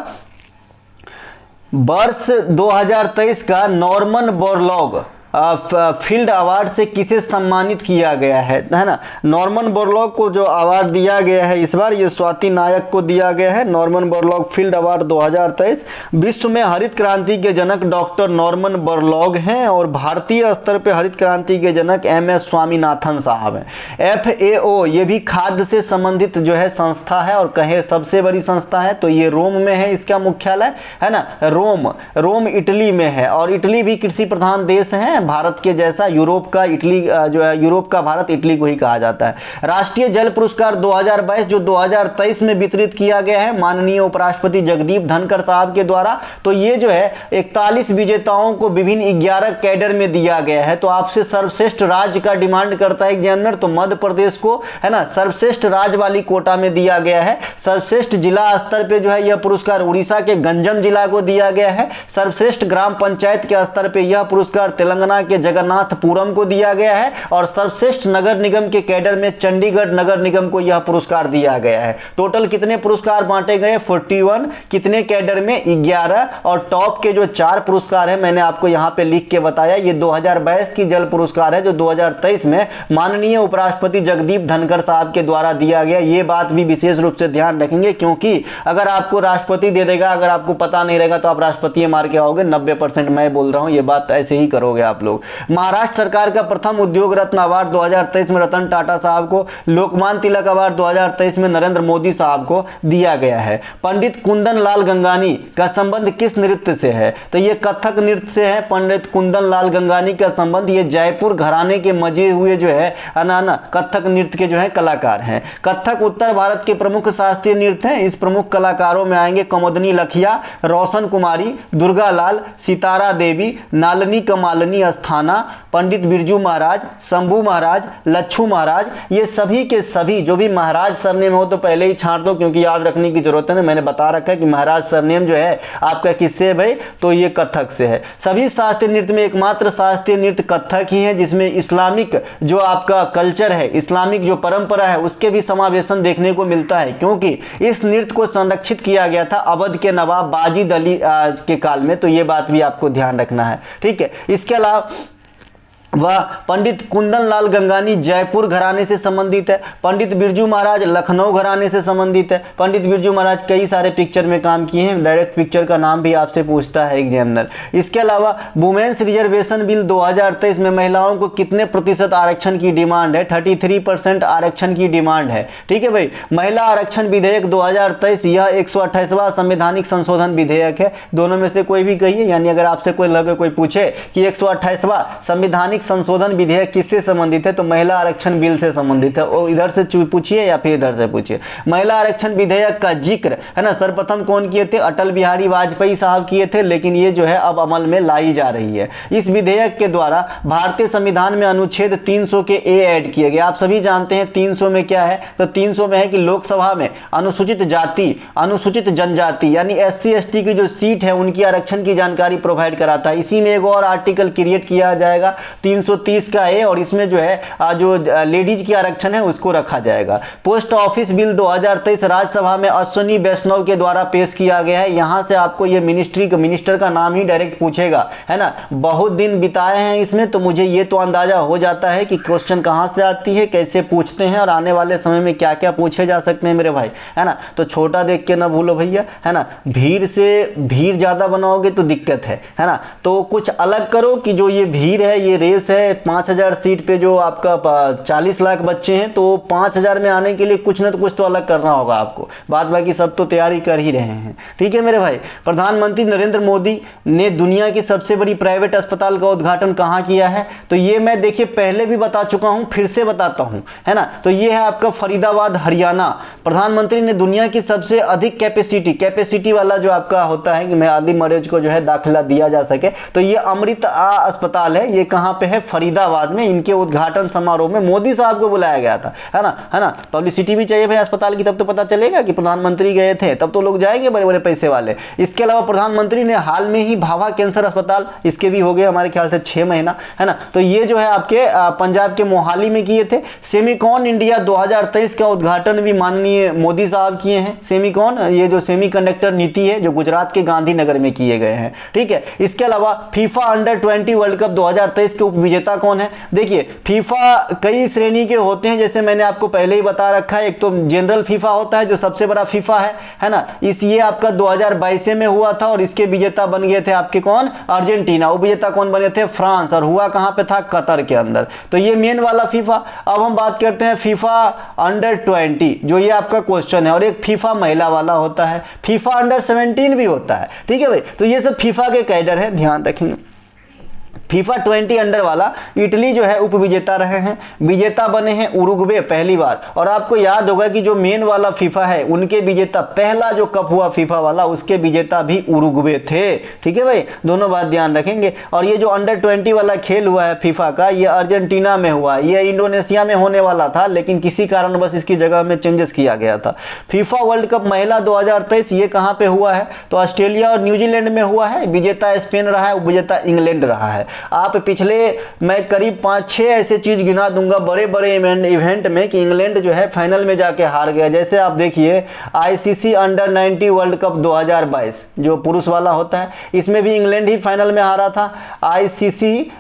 वर्ष 2023 का नॉर्मन बोरलॉग फील्ड अवार्ड से किसे सम्मानित किया गया है ना। नॉर्मन बोरलॉग को जो अवार्ड दिया गया है इस बार, ये स्वाति नायक को दिया गया है। Norman Borlaug field award 2023। विश्व में हरित क्रांति के जनक डॉक्टर नॉर्मन बोरलॉग हैं और भारतीय स्तर पे हरित क्रांति के जनक MS स्वामीनाथन साहब हैं। FAO ये भी खाद्य से संबंधित जो है संस्था है, और कहे सबसे बड़ी संस्था है तो ये रोम में है, इसका मुख्यालय है ना। रोम इटली में है, और इटली भी कृषि प्रधान देश है, भारत के जैसा, यूरोप का इटली जो है, यूरोप का भारत, इटली को ही कहा जाता है। राष्ट्रीय जल पुरस्कार 2022 जो 2023 में वितरित किया गया है माननीय उपराष्ट्रपति जगदीप धनखड़ साहब के द्वारा, तो ये जो है 41 विजेताओं को विभिन्न 11 कैडर में दिया गया है। तो आपसे सर्वश्रेष्ठ राज्य का डिमांड करता है एग्जामिनर, तो मध्य प्रदेश को है ना सर्वश्रेष्ठ राज्य वाली कोटा में दिया गया है। सर्वश्रेष्ठ जिला स्तर पे जो है यह पुरस्कार उड़ीसा के गंजम जिला को दिया गया है। सर्वश्रेष्ठ ग्राम पंचायत के स्तर पे यह पुरस्कार तेलंगाना के जगन्नाथपुरम को दिया गया है। और सर्वश्रेष्ठ नगर निगम के कैडर में चंडीगढ़ नगर निगम को यह पुरस्कार दिया गया है। टोटल कितने पुरस्कार बांटे गए? 41। कितने कैडर में? 11। और टॉप के जो 4 पुरस्कार है मैंने आपको यहां पे लिख के बताया, ये 2022 की जल पुरस्कार है जो 2023 में माननीय उपराष्ट्रपति जगदीप धनखड़ साहब के द्वारा दिया गया। ये बात भी विशेष रूप से ध्यान रखेंगे, क्योंकि अगर आपको राष्ट्रपति दे देगा, अगर आपको पता नहीं रहेगा तो आप राष्ट्रपति मार के आओगे। 90% मैं बोल रहा हूं, ये बात ऐसे ही करोगे आप लोग। महाराष्ट्र सरकार का प्रथम उद्योग रत्न अवार्ड 2023 में रतन टाटा साहब को, लोकमान्य तिलक अवार्ड 2023 में नरेंद्र मोदी साहब को दिया गया है। पंडित कुंदन लाल गंगानी का संबंध किस नृत्य से है? तो ये कथक नृत्य से है। पंडित कुंदन लाल गंगानी का संबंध ये जयपुर घराने के मजे हुए जो है ना कथक नृत्य के जो है कलाकार हैं। कथक उत्तर भारत के प्रमुख शास्त्रीय नृत्य हैं। इस प्रमुख कलाकारों में आएंगे कुमुदनी लखिया, रोशन कुमारी, दुर्गा लाल, सितारा देवी, नालनी कमालनी अस्थाना, पंडित बिरजू महाराज, शंभू महाराज, लच्छू महाराज। ये सभी के सभी जो भी महाराज सरनेम हो तो पहले ही छांट दो, क्योंकि याद रखने की जरूरत है। मैंने बता रखा है कि महाराज सरनेम जो है आपका किससे है भाई? तो ये कथक से है। सभी शास्त्रीय नृत्य में एकमात्र शास्त्रीय नृत्य कथक ही है जिसमें इस्लामिक जो आपका कल्चर है, इस्लामिक जो परंपरा है उसके भी समावेशन देखने को मिलता है, क्योंकि इस नृत्य को संरक्षित किया गया था अवध के नवाब बाजिद अली के काल में। तो ये बात भी आपको ध्यान रखना है, ठीक है। इसके अलावा वह पंडित कुंदन लाल गंगानी जयपुर घराने से संबंधित है। पंडित बिरजू महाराज लखनऊ घराने से संबंधित है। पंडित बिरजू महाराज कई सारे पिक्चर में काम किए हैं, डायरेक्ट पिक्चर का नाम भी आपसे पूछता है एग्जामिनर। इसके अलावा वुमेन्स रिजर्वेशन बिल 2023 में महिलाओं को कितने प्रतिशत आरक्षण की डिमांड है? 33% आरक्षण की डिमांड है, ठीक है भाई। महिला आरक्षण विधेयक 2023 यह 128वां संवैधानिक संशोधन विधेयक है। दोनों में से कोई भी कहिए, यानी अगर आपसे कोई लगे कोई पूछे कि 128वां संवैधानिक संशोधन विधेयक किससे संबंधित है, तो महिला आरक्षण बिल से संबंधित है। और इधर से पूछिए या फिर इधर से पूछिए। महिला आरक्षण विधेयक का जिक्र है ना सर्वप्रथम कौन किए थे? अटल बिहारी वाजपेयी साहब किए थे, लेकिन ये जो है अब अमल में लाई जा रही है। इस विधेयक के द्वारा भारतीय संविधान में अनुच्छेद 300 के ए ऐड किए गए। आप सभी जानते हैं 300 में क्या है? तो 300 में है कि लोकसभा में अनुसूचित जाति, अनुसूचित जनजाति यानी SC ST की जो सीट है उनकी आरक्षण की जानकारी प्रोवाइड कराता है। इसी में एक और आर्टिकल क्रिएट किया जाएगा 330 का ए, और इसमें जो है जो लेडीज की आरक्षण है उसको रखा जाएगा। पोस्ट ऑफिस बिल 2023 राज्यसभा में अश्विनी वैष्णव के द्वारा पेश किया गया है। यहां से आपको ये मिनिस्टर का नाम ही डायरेक्ट पूछेगा, है ना। बहुत दिन बिताए हैं इसमें, तो मुझे ये तो अंदाजा हो जाता है कि क्वेश्चन कहां से आती है, कैसे पूछते हैं और आने वाले समय में क्या क्या पूछे जा सकते हैं मेरे भाई, है ना। तो छोटा देख के ना भूलो भैया, है ना। भीड़ से भीड़ ज्यादा बनाओगे तो दिक्कत है ना। तो कुछ अलग करो कि जो ये भीड़ है, ये रेस है 5000 सीट पे जो आपका 40 लाख बच्चे हैं, तो 5000 में आने के लिए कुछ ना कुछ तो अलग करना होगा आपको। बाद बाकी सब तो तैयारी कर ही रहे हैं, ठीक है मेरे भाई। प्रधानमंत्री नरेंद्र मोदी ने दुनिया की सबसे बड़ी प्राइवेट अस्पताल का उद्घाटन कहां किया है? तो ये मैं देखिए पहले भी बता चुका हूं, फिर से बताता हूं, है ना। तो ये है आपका फरीदाबाद हरियाणा। प्रधानमंत्री ने दुनिया की सबसे अधिक कैपेसिटी वाला जो आपका होता है कि मैं आदि मरीज को जो है दाखिला दिया जा सके, तो ये अमृत अस्पताल है। ये कहां पे है? फरीदाबाद में। इनके उद्घाटन समारोह में मोदी साहब को बुलाया गया था, है ना। पब्लिसिटी भी चाहिए भाई अस्पताल की, तब तो पता चलेगा कि प्रधानमंत्री गए थे, तब तो लोग जाएंगे बड़े बड़े पैसे वाले। इसके अलावा प्रधानमंत्री ने हाल में ही भाभा कैंसर अस्पताल, इसके भी हो गए हमारे ख्याल से 6 महीना, है ना। तो ये जो है आपके पंजाब के मोहाली में किए थे। सेमिकॉन इंडिया 2023 का उद्घाटन भी माननीय मोदी साहब किए हैं। सेमिकॉन, ये जो सेमीकंडक्टर नीति है जो गुजरात के गांधीनगर में किए गए हैं, ठीक है। इसके अलावा फीफा अंडर 20 वर्ल्ड कप 2023 के उपविजेता कौन है? देखिए फीफा कई श्रेणी के होते हैं, जैसे मैंने आपको पहले ही बता रखा है। एक तो जनरल फीफा होता है जो सबसे बड़ा फीफा है ना। ये आपका 2022 में हुआ था और इसके विजेता बन गए थे आपके कौन? अर्जेंटीना। उपविजेता कौन बने थे? फ्रांस। और हुआ कहां पे था? कतर के अंदर। तो ये मेन वाला फीफा। अब हम बात करते हैं फीफा अंडर 20, जो ये आपका क्वेश्चन है। और एक फीफा महिला वाला होता है, फीफा अंडर 17 भी होता है, ठीक है भाई। तो ये सब फीफा के कैडर है, ध्यान रखेंगे। फीफा 20 अंडर वाला इटली जो है उप विजेता रहे हैं, विजेता बने हैं उरुग्वे पहली बार। और आपको याद होगा कि जो मेन वाला फीफा है उनके विजेता, पहला जो कप हुआ फीफा वाला उसके विजेता भी उरुग्वे थे। ठीक है भाई, दोनों बात ध्यान रखेंगे। और ये जो अंडर 20 वाला खेल हुआ है फीफा का, ये अर्जेंटीना में हुआ, ये इंडोनेशिया में होने वाला था लेकिन किसी कारणवश इसकी जगह में चेंजेस किया गया था। फीफा वर्ल्ड कप महिला 2023 ये कहां पे हुआ है, तो ऑस्ट्रेलिया और न्यूजीलैंड में हुआ है। विजेता स्पेन रहा है, उपविजेता इंग्लैंड रहा है। आप पिछले मैं करीब 5-6 ऐसे चीज गिना दूंगा बड़े बड़े इवेंट में कि इंग्लैंड जो है फाइनल में जाके हार गया। जैसे आप देखिए आईसीसी अंडर 90 वर्ल्ड कप 2022 जो पुरुष वाला होता है, इसमें भी इंग्लैंड ही फाइनल में हारा था। आईसीसी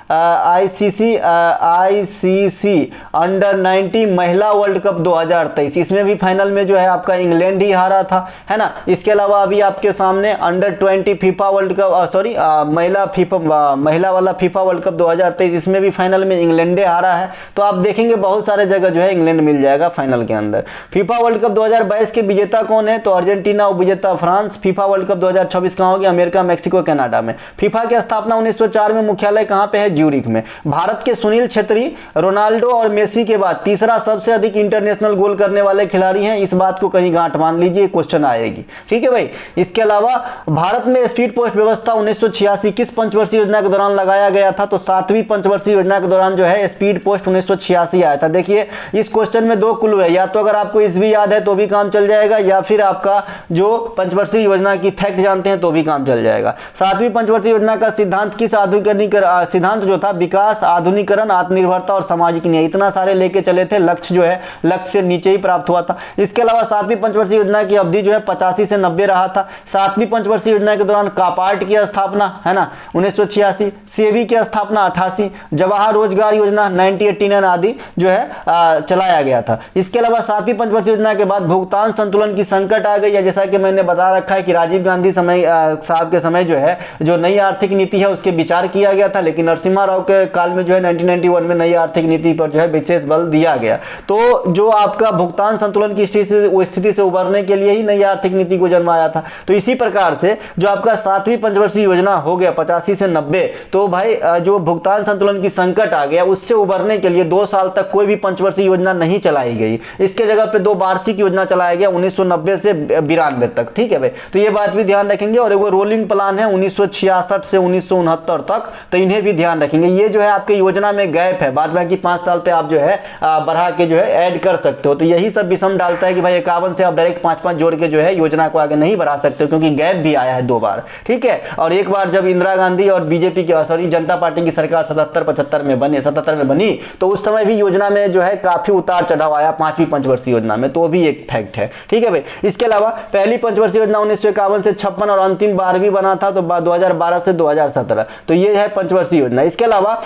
अंडर 90 महिला वर्ल्ड कप 2023, इसमें भी फाइनल में जो है आपका इंग्लैंड ही हारा था, है ना। इसके अलावा अभी आपके सामने अंडर 20 फीफा वर्ल्ड कप महिला वाला फीफा वर्ल्ड कप 2023, इसमें भी फाइनल में इंग्लैंड हारा है। तो आप देखेंगे बहुत सारे जगह जो है इंग्लैंड मिल जाएगा फाइनल के अंदर। फीफा वर्ल्ड कप 2022 के विजेता कौन है, तो अर्जेंटीना, उपविजेता फ्रांस। फीफा वर्ल्ड कप 2024 कहां होगी, अमेरिका, मैक्सिको, कनाडा में। फीफा की स्थापना 1904 में, मुख्यालय कहां पे है, ज्यूरिख में। भारत के सुनील छेत्री, रोनाल्डो और मेसी के बाद तीसरा सबसे अधिक इंटरनेशनल गोल करने वाले खिलाड़ी हैं। इस बात को कहीं गांठ मान लीजिए, क्वेश्चन आएगी। ठीक है भाई। इसके अलावा भारत में स्पीड पोस्ट व्यवस्था 1986 किस पंचवर्षीय योजना के दौरान लगाया गया था, तो 7वीं पंचवर्षीय योजना के दौरान जो है स्पीड पोस्ट 1986 आया था। देखिए इस क्वेश्चन में 2 क्लू है, या तो अगर आपको ईस्वी याद है तो भी काम चल जाएगा, या फिर आपका जो पंचवर्षीय योजना की फैक्ट जानते हैं तो भी काम चल जाएगा। 7वीं पंचवर्षीय योजना का सिद्धांत किस सिद्धांत जो था, विकास, आधुनिकीकरण, आत्मनिर्भरता और सामाजिक न्याय, इतना सारे लेके चले थे। लक्ष्य जो है लक्ष्य से नीचे ही प्राप्त हुआ था। इसके अलावा 7वीं पंचवर्षीय योजना की अवधि जो है 85 से 90 रहा था। 7वीं पंचवर्षीय योजना के दौरान कापार्ट की स्थापना, है ना, 1986, सेवी की स्थापना 88, जवाहर रोजगार योजना 1989 आदि जो है चलाया गया था। इसके अलावा 7वीं पंचवर्षीय योजना के बाद भुगतान संतुलन की संकट आ गई है। जैसा कि मैंने बता रखा है कि राजीव गांधी साहब के समय जो है जो नई आर्थिक नीति है उसके विचार किया गया था, लेकिन नरसिम्हा राव के काल में जो है 1991 में नई आर्थिक नीति पर जो है विशेष बल दिया गया। तो जो आपका भुगतान संतुलन की स्थिति से उबरने के लिए ही नई आर्थिक नीति को जन्म आया था। तो इसी प्रकार से जो आपका 7वीं पंचवर्षीय योजना हो गया 85 से 90, तो भाई जो भुगतान संतुलन की संकट आ गया उससे उबरने के लिए 2 साल तक कोई भी पंचवर्षीय योजना नहीं चलाई गई। इसके जगह पे 2 वार्षिक योजना चलाया गया 1990 से 92 तक। ठीक है भाई, तो ये बात भी ध्यान रखेंगे। और वो रोलिंग प्लान है 1966 से 1969 तक, तो इन्हें भी ध्यान रखेंगे। ये जो है आपके योजना में गैप है, बाद बाकी 5 साल पे आप जो है बढ़ा के जो है ऐड कर सकते हो। तो यही सब विषम डालता है कि भाई 51 से आप डायरेक्ट 5-5 जोड़ के जो है योजना को आगे नहीं बढ़ा सकते, क्योंकि गैप भी आया है 2 बार। ठीक है, और एक बार जब इंदिरा गांधी और बीजेपी की जनता पार्टी की सरकार 77-75 में बनी, तो उस समय भी योजना में जो है काफी उतार चढ़ाव आया 5वीं पंचवर्षीय योजना में, तो भी एक फैक्ट है। ठीक है भाई। इसके अलावा पहली पंचवर्षीय योजना 1951 से 56 और अंतिम 12वीं बना था तो 2012 से 2017, तो ये है पंचवर्षीय योजना। इसके अलावा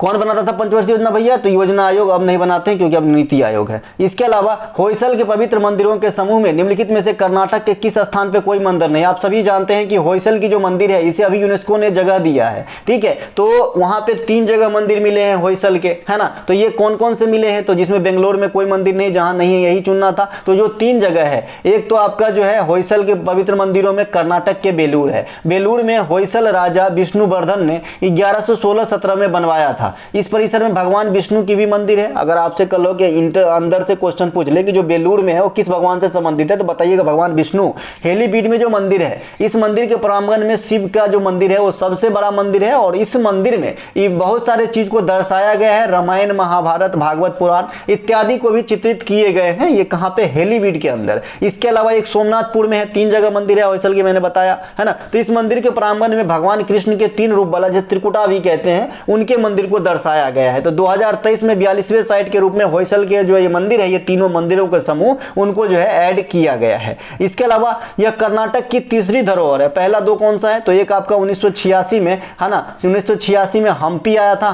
कौन बनाता था पंचवर्षीय योजना भैया, तो योजना आयोग, अब नहीं बनाते हैं क्योंकि अब नीति आयोग है। इसके अलावा होयसल के पवित्र मंदिरों के समूह में निम्नलिखित में से कर्नाटक के किस स्थान पे कोई मंदिर नहीं। आप सभी जानते हैं कि होयसल की जो मंदिर है इसे अभी यूनेस्को ने जगह दिया है। ठीक है, तो वहां पे 3 जगह मंदिर मिले हैं होयसल के, है ना। तो ये कौन कौन से मिले हैं, तो जिसमें बेंगलोर में कोई मंदिर नहीं, जहां नहीं है यही चुनना था। तो जो 3 जगह है, एक तो आपका जो है होयसल के पवित्र मंदिरों में कर्नाटक के बेलूर है। बेलूर में होयसल राजा विष्णुवर्धन ने 1116-17 में बनवाया था। इस परिसर में भगवान विष्णु की भी मंदिर है। अगर आपसे कल हो कि अंदर से क्वेश्चन पूछ ले कि जो बेलूर में है वो किस भगवान से संबंधित है, तो बताइएगा भगवान विष्णु। हेलीबीड में जो मंदिर है, इस मंदिर के प्रांगण में शिव का जो मंदिर है वो सबसे बड़ा मंदिर है, और इस मंदिर में ये बहुत सारे चीज को दर्शाया गया है। रामायण, महाभारत, भागवत पुराण इत्यादि को भी चित्रित किए गए हैं। ये कहां पे, हेलीबीड के अंदर। इसके अलावा एक सोमनाथपुर में है, 3 जगह मंदिर है होयसल के, मैंने बताया, है ना। तो इस मंदिर के प्रांगण में भगवान कृष्ण के 3 रूप वाला, जो त्रिकुटा भी कहते हैं, उनके मंदिर को दर्शाया गया है। तो 2023 में 42वें साइट के रूप में होयसल के जो ये मंदिर है, ये तीनों मंदिरों के समूह उनको जो है ऐड किया गया है। इसके अलावा यह कर्नाटक की तीसरी धरोहर है। पहला 2 कौन सा है, तो एक आपका 1986 में, है ना, 1986 में हम्पी आया था।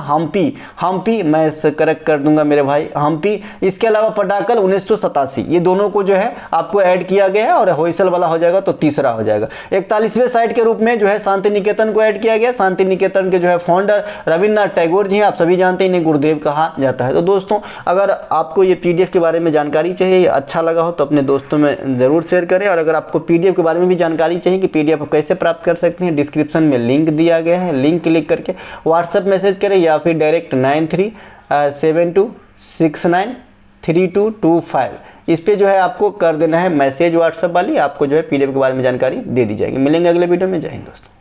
हम्पी मैं इसे करेक्ट कर दूंगा मेरे भाई, हम्पी। इसके अलावा पटाकल 1987, ये दोनों को जो है आपको ऐड किया गया है, और होयसल वाला हो जाएगा तो तीसरा हो जाएगा। 41वें साइट के रूप में जो है शांति निकेतन को ऐड किया गया। शांति निकेतन के जो है फाउंडर रविन्द्रनाथ टैगोर जी नहीं है, आप सभी जानते हैं इन्हें गुरुदेव कहा जाता है। तो दोस्तों अगर आपको ये PDF के बारे में जानकारी चाहिए, या अच्छा लगा हो तो अपने दोस्तों में ज़रूर शेयर करें। और अगर आपको PDF के बारे में भी जानकारी चाहिए कि PDF आप कैसे प्राप्त कर सकते हैं, डिस्क्रिप्शन में लिंक दिया गया है, लिंक क्लिक करके व्हाट्सएप मैसेज करें या फिर डायरेक्ट 9372693225 इस पे जो है आपको कर देना है मैसेज व्हाट्सएप वाली, आपको जो है PDF के बारे में जानकारी दे दी जाएगी। मिलेंगे अगले वीडियो में। जय हिंद दोस्तों।